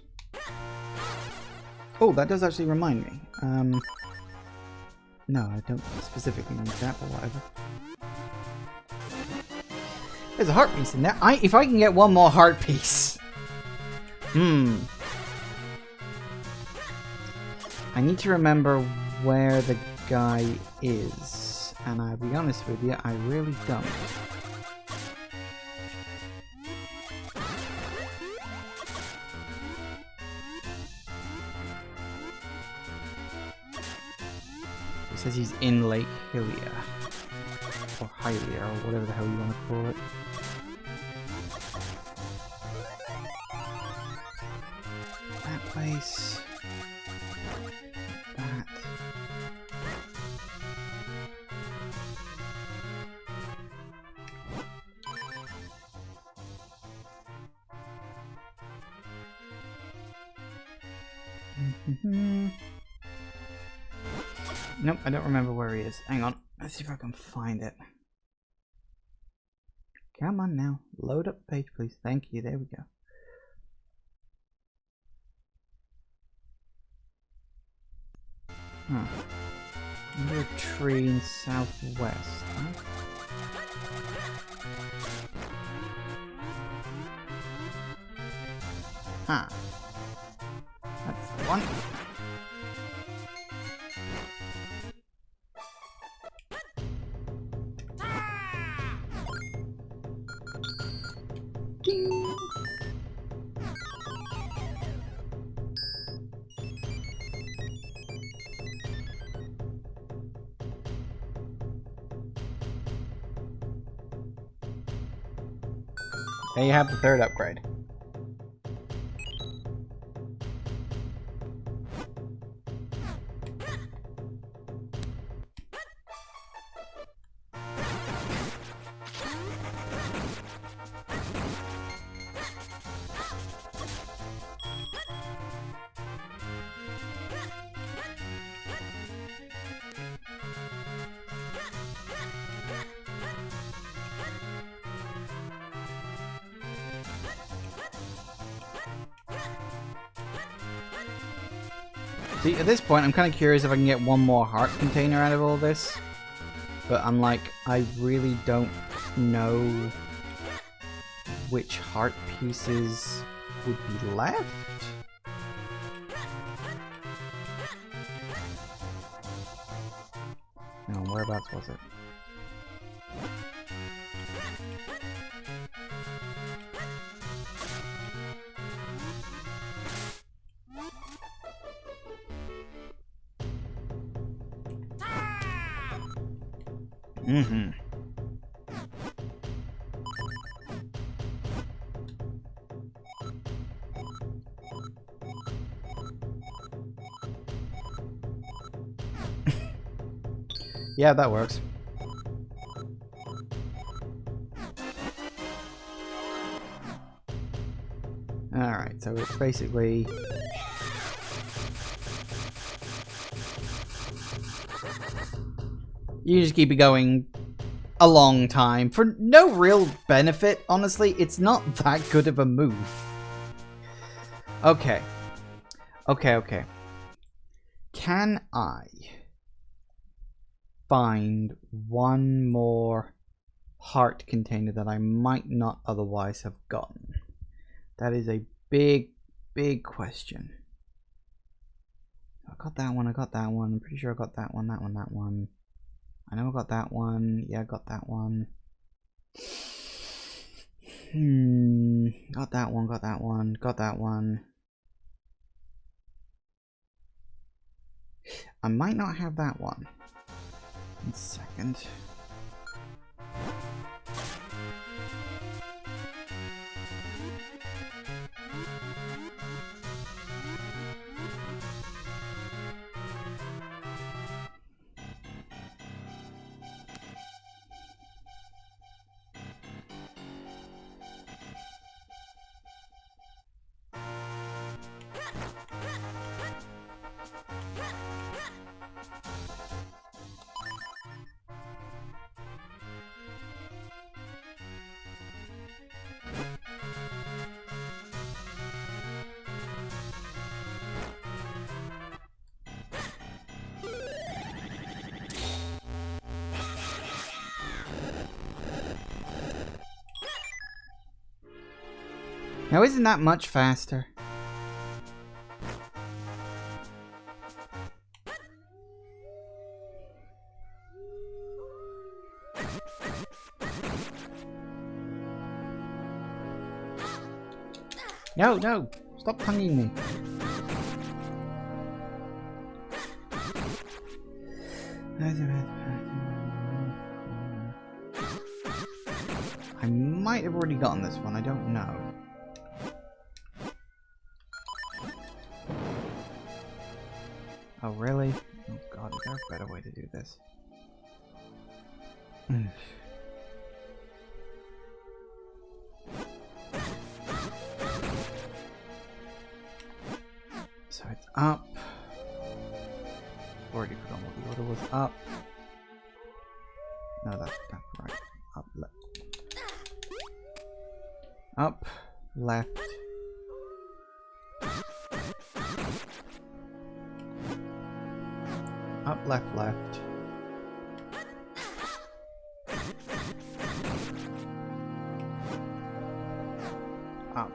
S1: Oh, that does actually remind me. No, I don't specifically need that, but whatever. There's a heart piece in there. If I can get one more heart piece. I need to remember where the guy is. And I'll be honest with you, I really don't. It says he's in Lake Hylia. Or Hylia, or whatever the hell you want to call it. That place. That. Nope, I don't remember where he is. Hang on, let's see if I can find it. Come on now, load up the page, please. Thank you, there we go. Under a tree in southwest, huh? Huh. That's the one. Ding. There you have the third upgrade. See, at this point, I'm kind of curious if I can get one more heart container out of all this. But I'm like, I really don't know which heart pieces would be left. No, whereabouts was it? Yeah, that works. Alright, so it's basically... You just keep it going a long time for no real benefit, honestly. It's not that good of a move. Okay. Okay. Can I find one more heart container that I might not otherwise have gotten? That is a big question. I got that one, I'm pretty sure I got that one, that one. I know I got that one. Yeah, I got that one. Got that one. I might not have that one. 1 second. Now, isn't that much faster? No, no! Stop tonguing me. I might have already gotten this one, I don't know. Oh, really? Oh god, is there a better way to do this? So it's up. Already forgotten what the order was. Up. No, that's right. Up, left. Up, left. Up, left, left. Up.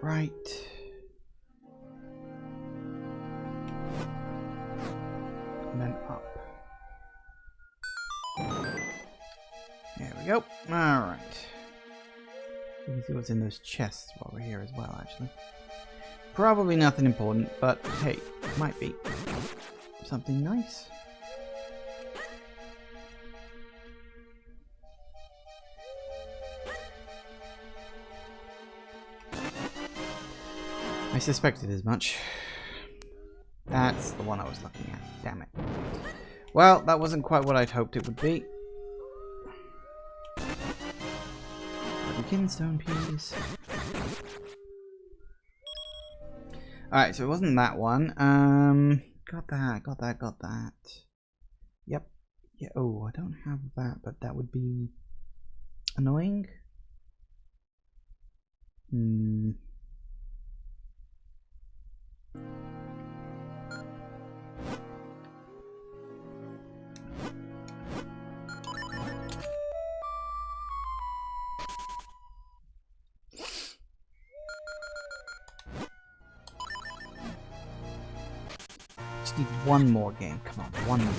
S1: Right. And then up. There we go. Alright. We can see what's in those chests while we're here as well, actually. Probably nothing important, but hey, might be something nice. I suspected as much. That's the one I was looking at. Damn it. Well, that wasn't quite what I'd hoped it would be. Kinstone piece. Alright, so it wasn't that one. Got that. Yep. Yeah, oh, I don't have that, but that would be annoying. Just need one more game. Come on, one more.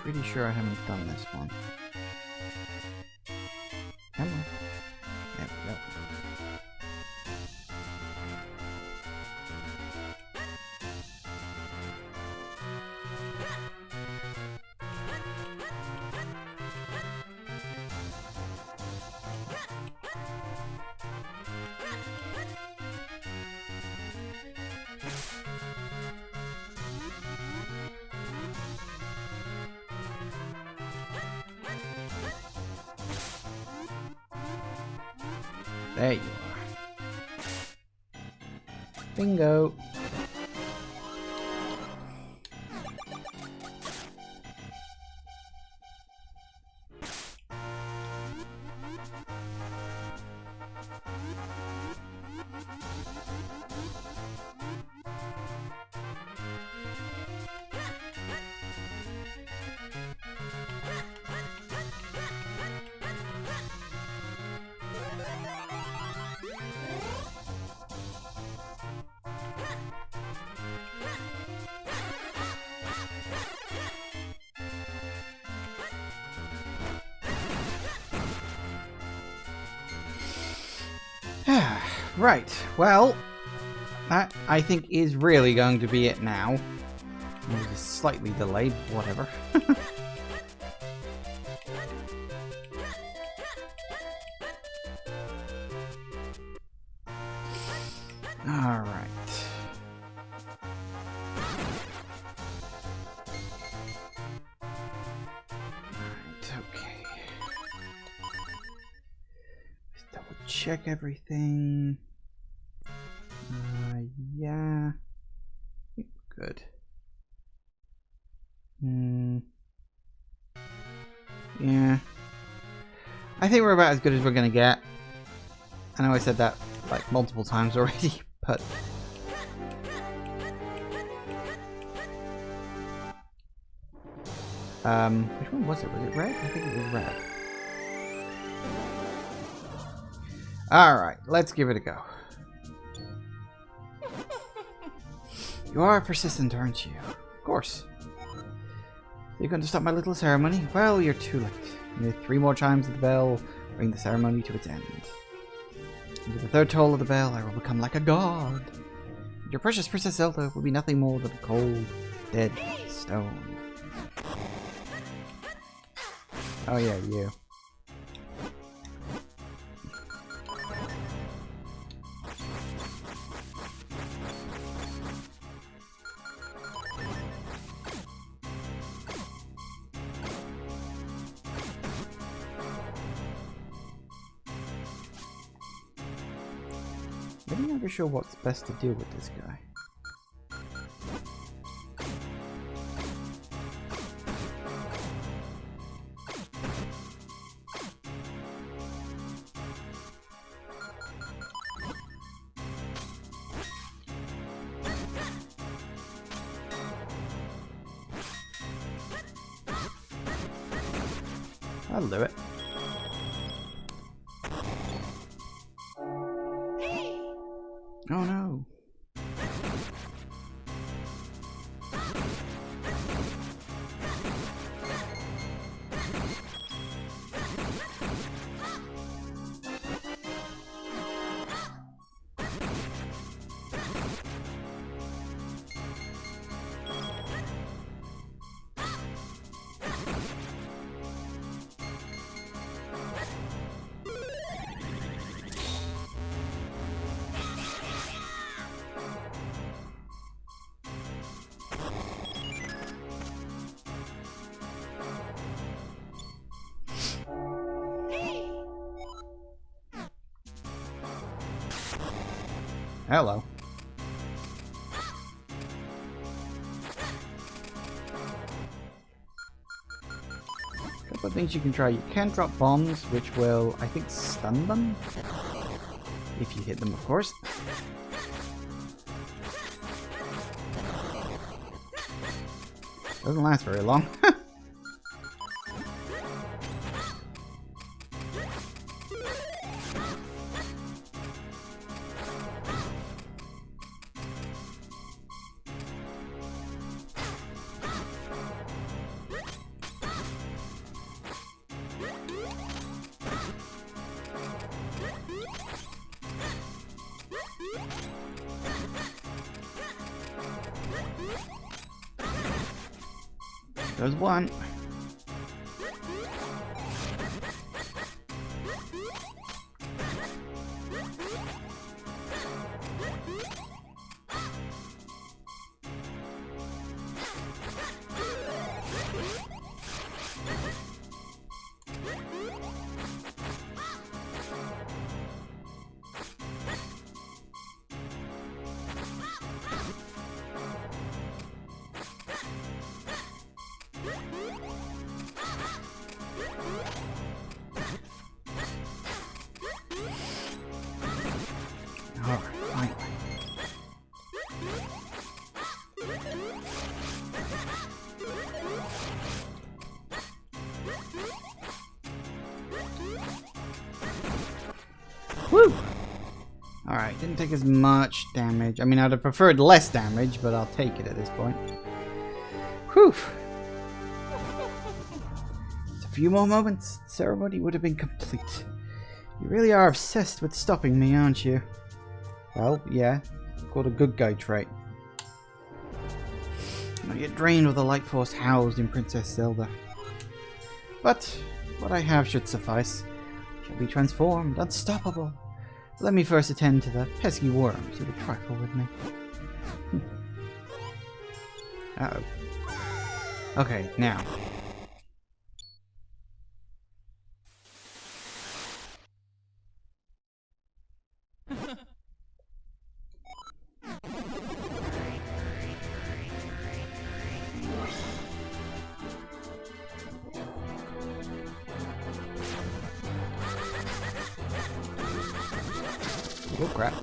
S1: Pretty sure I haven't done this one. Come on. There we go. There you are. Bingo. Right, well, that I think is really going to be it now. It was slightly delayed, whatever. Alright. Check everything. Yeah. good. Yeah. I think we're about as good as we're gonna get. I know I said that like multiple times already, but which one was it? Was it red? I think it was red. Alright, let's give it a go. You are persistent, aren't you? Of course. You're going to stop my little ceremony? Well, you're too late. Only 3 more chimes of the bell bring the ceremony to its end. And with the 3rd toll of the bell, I will become like a god. Your precious Princess Zelda will be nothing more than a cold, dead stone. Oh yeah, you. I'm never sure what's best to do with this guy. I'll do it. Oh no. Hello. A couple of things you can try. You can drop bombs, which will, I think, stun them. If you hit them, of course. Doesn't last very long. There's one. Woo! Alright, didn't take as much damage. I mean, I'd have preferred less damage, but I'll take it at this point. Whew! Just a few more moments, the ceremony would have been complete. You really are obsessed with stopping me, aren't you? Well, yeah. Called a good guy trait. I get drained with the light force housed in Princess Zelda. But what I have should suffice. Shall be transformed, unstoppable. Let me first attend to the pesky worms who would trifle with me. Uh-oh. Okay, now. Oh crap.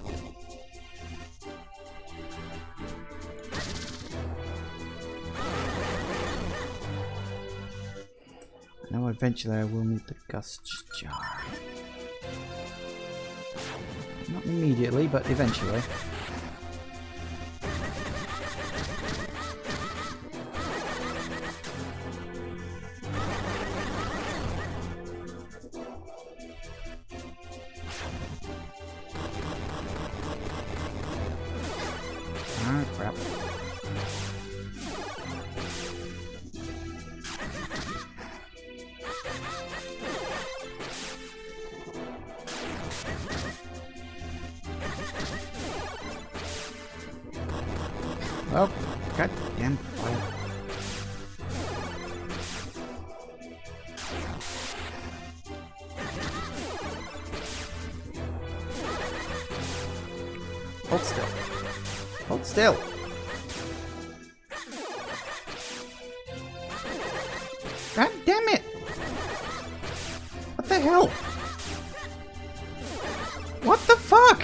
S1: I know eventually I will need the gust jar. Not immediately, but eventually. Ah, crap. Oh, goddamn fire. Hold still. Hold still. God damn it! What the hell? What the fuck?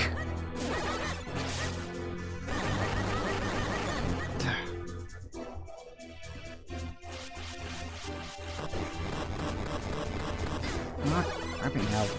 S1: Not grabbing help.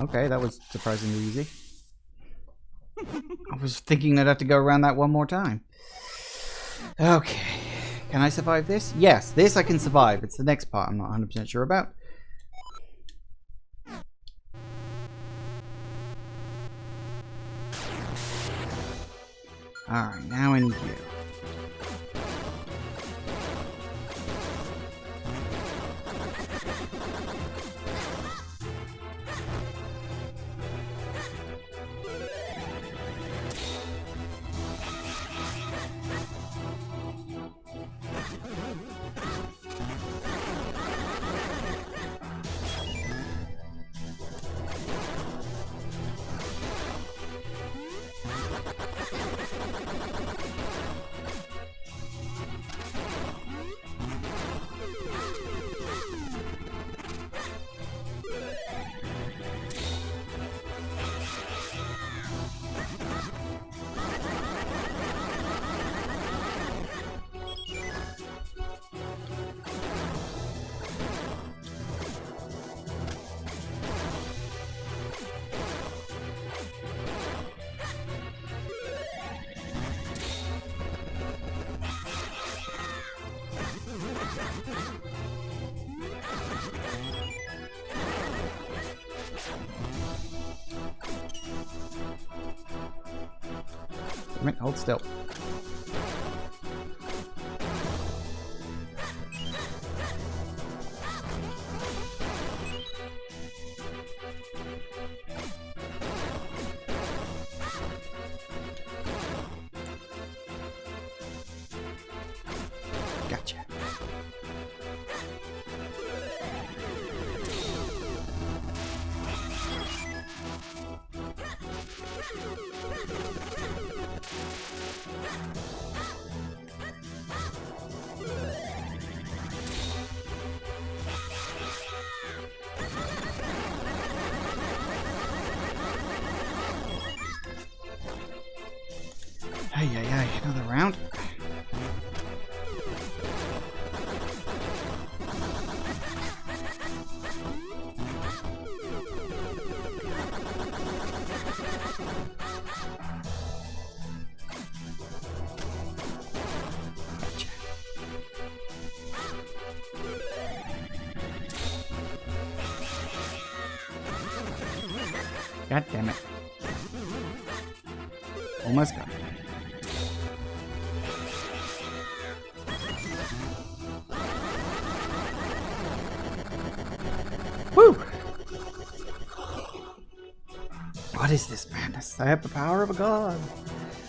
S1: Okay, that was surprisingly easy. I was thinking I'd have to go around that one more time. Okay. Can I survive this? Yes, this I can survive. It's the next part I'm not 100% sure about. Alright, now I need you. Hold still. Gotcha. Ay, ay, ay, another round. God damn it. Almost got it. Woo! What is this madness? I have the power of a god.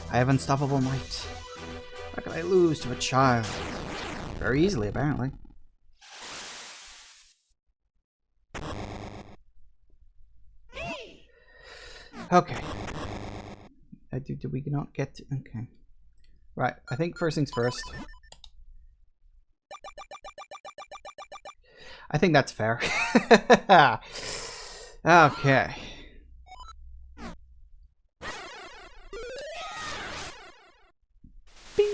S1: I have unstoppable might. How can I lose to a child? Very easily, apparently. Okay. Did we not get to... Okay. Right, I think first things first. I think that's fair. Okay. Bing.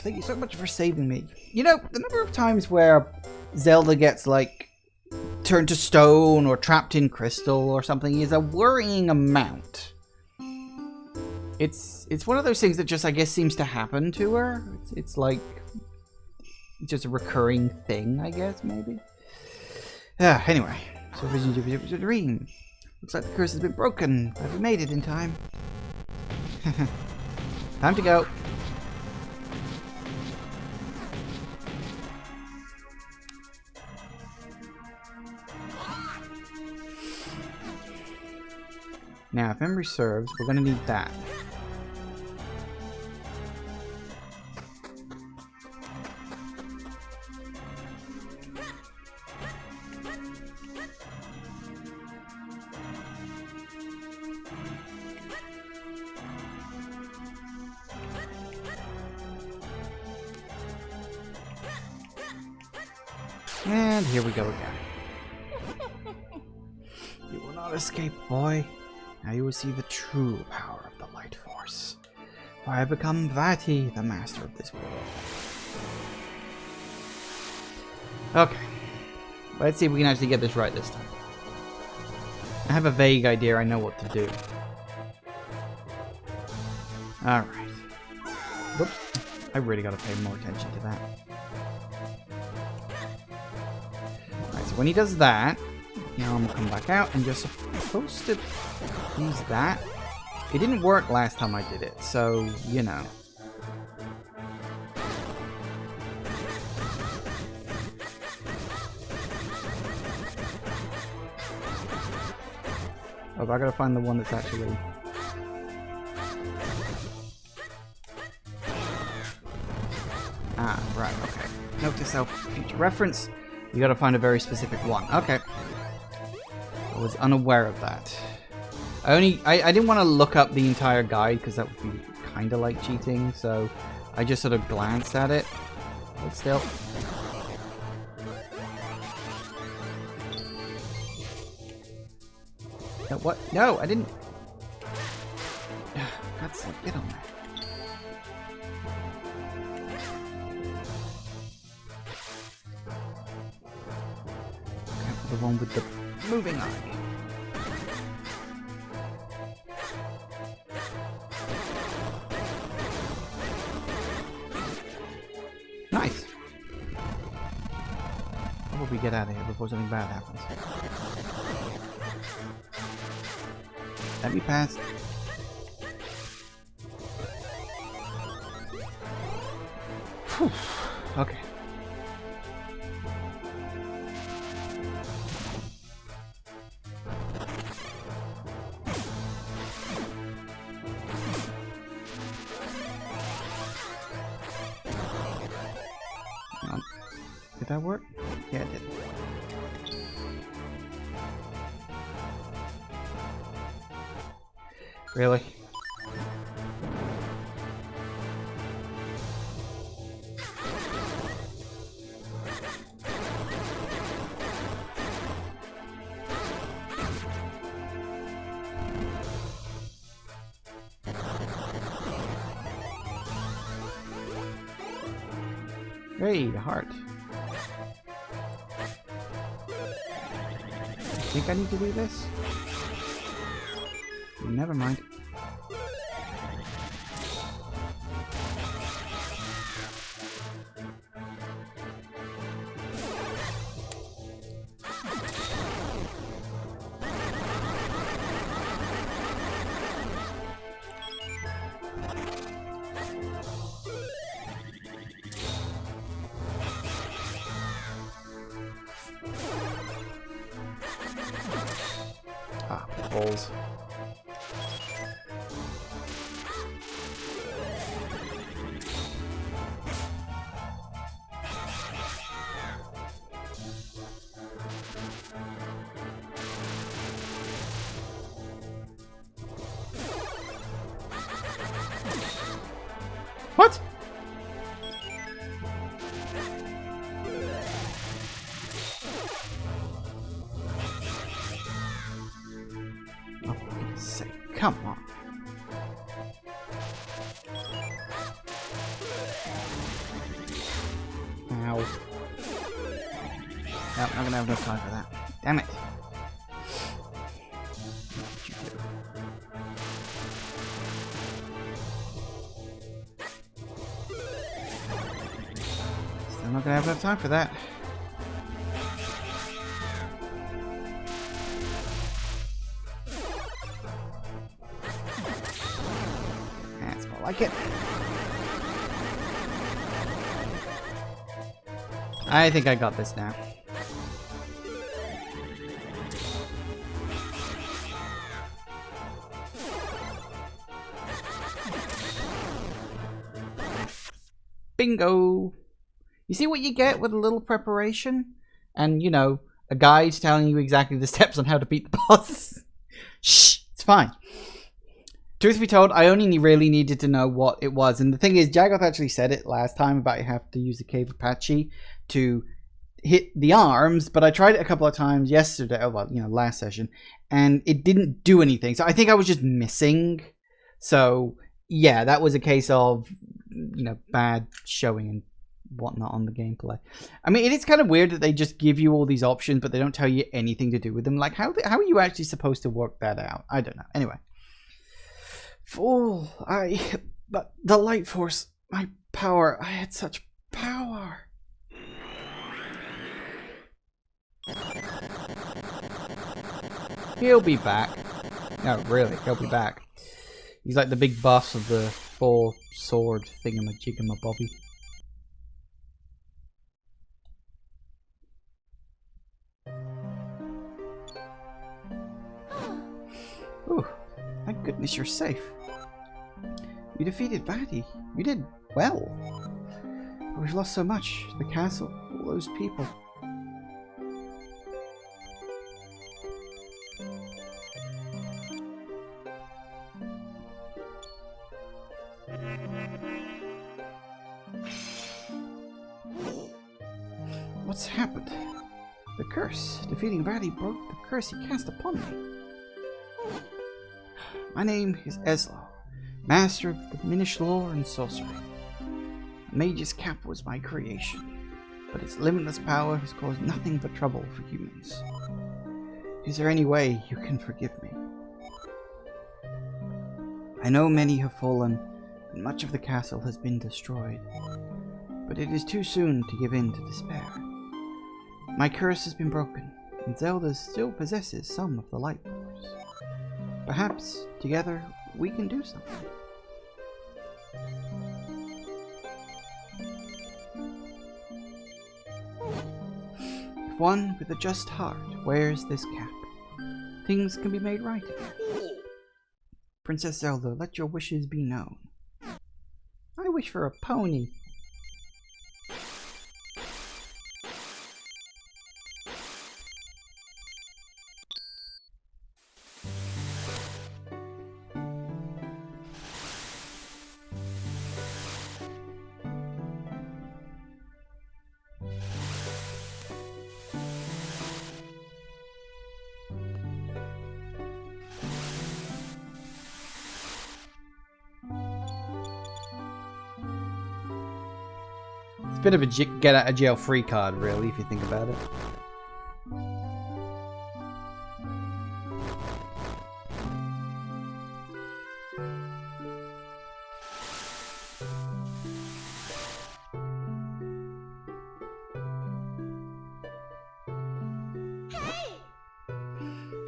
S1: Thank you so much for saving me. You know, the number of times where Zelda gets, like, turned to stone or trapped in crystal or something is a worrying amount. It's one of those things that just, I guess, seems to happen to her. It's like just a recurring thing, I guess, maybe. Anyway, so vision of a dream. Looks like the curse has been broken. Have we made it in time? Time to go. Now, if memory serves, we're going to need that. And here we go again. You will not escape, boy. Now you will see the true power of the light force. For I have become Vati, the master of this world. Okay. Let's see if we can actually get this right this time. I have a vague idea I know what to do. Alright. Whoops. I really gotta pay more attention to that. Alright, so when he does that, now I'm gonna come back out and just supposed to use that. It didn't work last time I did it, so, you know. Oh, but I gotta find the one that's actually... Ah, right, okay. Note to self, future reference. You gotta find a very specific one. Okay. I was unaware of that. I didn't want to look up the entire guide because that would be kind of like cheating, so I just sort of glanced at it. Hold still. No, what? No, I didn't. That's like, get on there. Okay, for the one with the moving eye. Nice. How about we get out of here before something bad happens? Let me pass. Whew. Okay. Did that work? Yeah, it did. Really? Hey, the heart. I think I need to do this? Never mind. balls. What? Oh, for goodness sake, come on. Ow. Nope, not gonna have enough time for that. Damn it. Still not gonna have enough time for that. That's more like it. I think I got this now. Bingo! You see what you get with a little preparation? And, you know, a guide telling you exactly the steps on how to beat the boss. Shh! It's fine. Truth be told, I only really needed to know what it was. And the thing is, Jagoth actually said it last time about you have to use the Cave Apache to hit the arms, but I tried it a couple of times yesterday, well, you know, last session, and it didn't do anything. So I think I was just missing. So, yeah, that was a case of, you know, bad showing and whatnot on the gameplay. I mean, it is kind of weird that they just give you all these options, but they don't tell you anything to do with them. Like, how are you actually supposed to work that out? I don't know. Anyway. Fool, but the light force, my power, I had such power. He'll be back. No, really, he'll be back. He's like the big boss of the 4-sword thingamajiggamabobby. Ooh, thank goodness you're safe. You defeated Vati. You did well. But we've lost so much. The castle, all those people. What's happened? The curse. Defeating Vati broke the curse he cast upon me. My name is Eslo, master of the Minish lore and sorcery. The Mage's Cap was my creation, but its limitless power has caused nothing but trouble for humans. Is there any way you can forgive me? I know many have fallen, and much of the castle has been destroyed, but it is too soon to give in to despair. My curse has been broken, and Zelda still possesses some of the light force. Perhaps, together, we can do something. If one with a just heart wears this cap, things can be made right again. Princess Zelda, let your wishes be known. I wish for a pony. It's a bit of a get out of jail free card, really, if you think about it.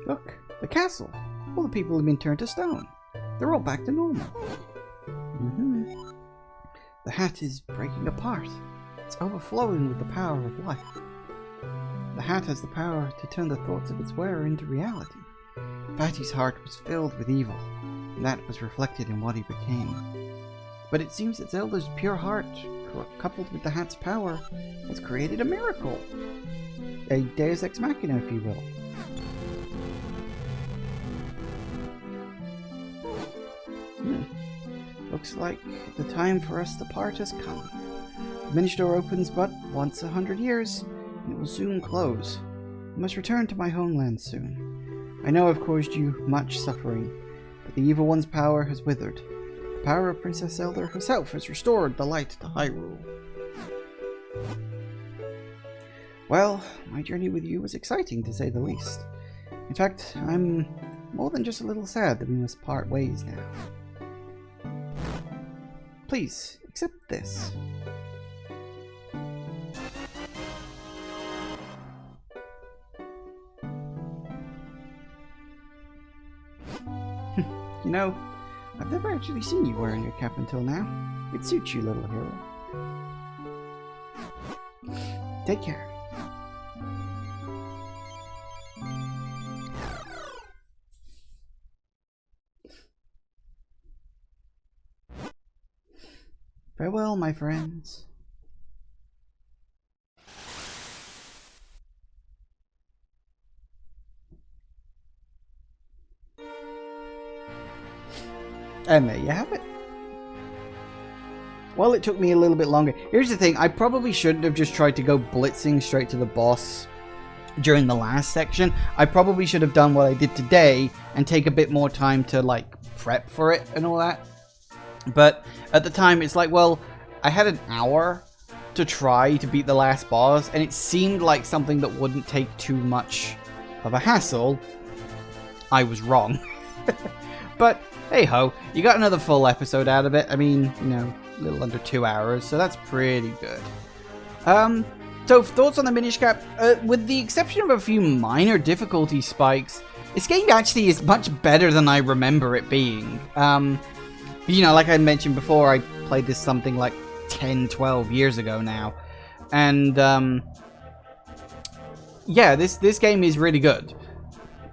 S1: Look, the castle. All the people have been turned to stone. They're all back to normal. The hat is breaking apart. It's overflowing with the power of life. The hat has the power to turn the thoughts of its wearer into reality. Fatty's heart was filled with evil, and that was reflected in what he became. But it seems that Zelda's pure heart, coupled with the hat's power, has created a miracle. A deus ex machina, if you will. Looks like the time for us to part has come. The Minish door opens but once 100 years, and it will soon close. I must return to my homeland soon. I know I've caused you much suffering, but the Evil One's power has withered. The power of Princess Zelda herself has restored the light to Hyrule. Well, my journey with you was exciting, to say the least. In fact, I'm more than just a little sad that we must part ways now. Please, accept this. You know, I've never actually seen you wearing a cap until now. It suits you, little hero. Take care. Farewell, my friends. And there you have it. Well, it took me a little bit longer. Here's the thing, I probably shouldn't have just tried to go blitzing straight to the boss during the last section. I probably should have done what I did today and take a bit more time to, like, prep for it and all that. But at the time, it's like, well, I had an hour to try to beat the last boss, and it seemed like something that wouldn't take too much of a hassle. I was wrong. But hey ho, you got another full episode out of it. I mean, you know, a little under 2 hours, so that's pretty good. So thoughts on the Minish Cap? With the exception of a few minor difficulty spikes, this game actually is much better than I remember it being. You know, like I mentioned before, I played this something like 10, 12 years ago now. And, yeah, this game is really good.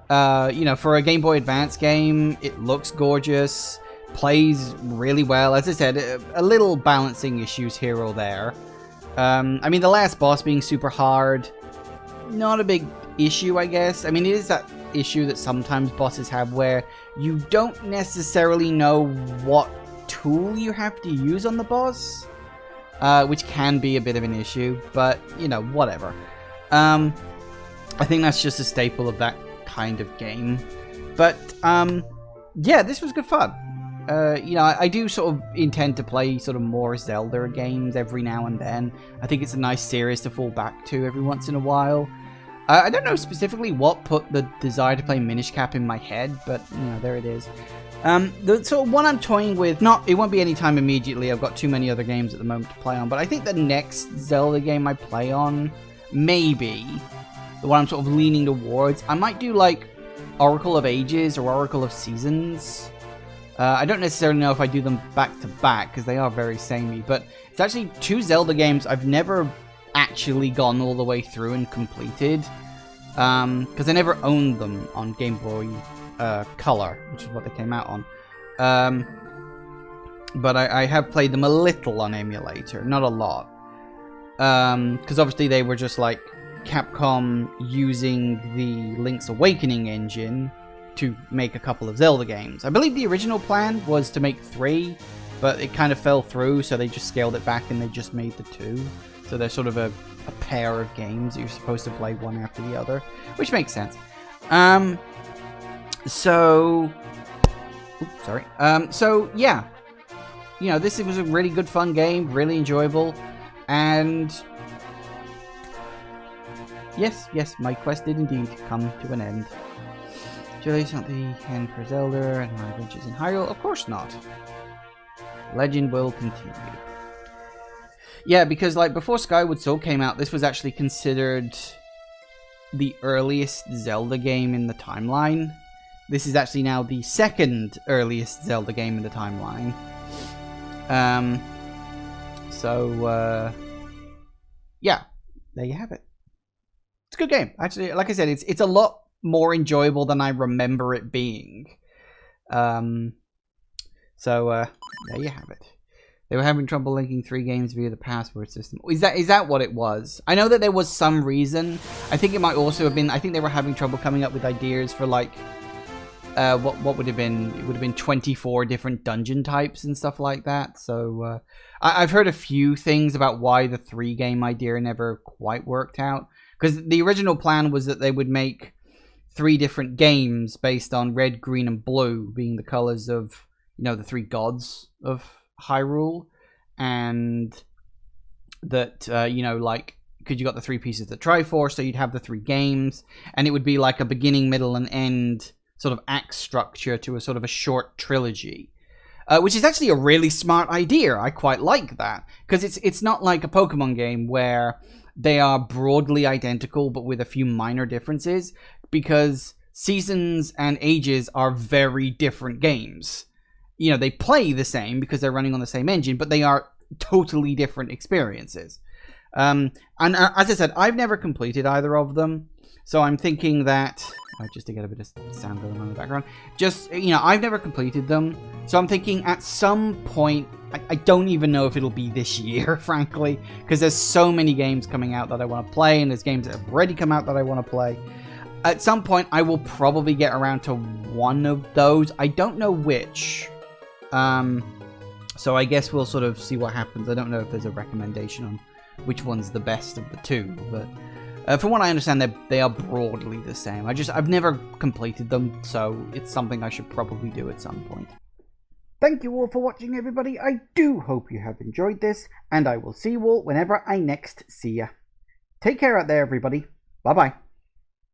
S1: You know, for a Game Boy Advance game, it looks gorgeous, plays really well. As I said, a little balancing issues here or there. I mean, the last boss being super hard, not a big issue, I guess. I mean, it is that issue that sometimes bosses have where you don't necessarily know what tool you have to use on the boss, which can be a bit of an issue, but, you know, whatever. I think that's just a staple of that kind of game. But, yeah, this was good fun. You know, I do sort of intend to play sort of more Zelda games every now and then. I think it's a nice series to fall back to every once in a while. I don't know specifically what put the desire to play Minish Cap in my head, but, you know, there it is. The sort of one I'm toying with, it won't be any time immediately, I've got too many other games at the moment to play on, but I think the next Zelda game I play on, maybe, the one I'm sort of leaning towards, I might do, like, Oracle of Ages or Oracle of Seasons. I don't necessarily know if I do them back to back, because they are very samey, but it's actually two Zelda games I've never actually gone all the way through and completed, because I never owned them on Game Boy Color, which is what they came out on. But I have played them a little on emulator, not a lot, because obviously they were just like Capcom using the Link's Awakening engine to make a couple of Zelda games. I believe the original plan was to make 3, but it kind of fell through, so they just scaled it back and they just made the 2. So they're sort of a pair of games that you're supposed to play one after the other, which makes sense. So yeah, you know, this was a really good fun game, really enjoyable, and yes, my quest did indeed come to an end. Surely it's not the end for Zelda and my adventures in Hyrule? Of course not. Legend will continue. Yeah, because like before Skyward Sword came out, this was actually considered the earliest Zelda game in the timeline. This is actually now the second earliest Zelda game in the timeline. Yeah, there you have it. It's a good game. Actually, like I said, it's a lot more enjoyable than I remember it being. So there you have it. They were having trouble linking 3 games via the password system. Is that what it was? I know that there was some reason. I think it might also have been, I think they were having trouble coming up with ideas for like, what would have been, it would have been 24 different dungeon types and stuff like that. So I've heard a few things about why the 3 game idea never quite worked out. Because the original plan was that they would make 3 different games based on red, green, and blue being the colors of, you know, the 3 gods of Hyrule, and that you know, like, because you got the 3 pieces of the Triforce, so you'd have the 3 games, and it would be like a beginning, middle, and end sort of act structure to a sort of a short trilogy, which is actually a really smart idea. I quite like that, because it's not like a Pokemon game where they are broadly identical but with a few minor differences, because Seasons and Ages are very different games. You know, they play the same because they're running on the same engine, but they are totally different experiences. And as I said, I've never completed either of them, so I'm thinking that, just to get a bit of sound going on in the background, just, you know, I've never completed them, so I'm thinking at some point, I don't even know if it'll be this year, frankly, because there's so many games coming out that I want to play, and there's games that have already come out that I want to play. At some point, I will probably get around to one of those. I don't know which. So I guess we'll sort of see what happens. I don't know if there's a recommendation on which one's the best of the 2, but from what I understand, they are broadly the same. I've never completed them, so it's something I should probably do at some point. Thank you all for watching, everybody. I do hope you have enjoyed this, and I will see you all whenever I next see ya. Take care out there, everybody. Bye-bye.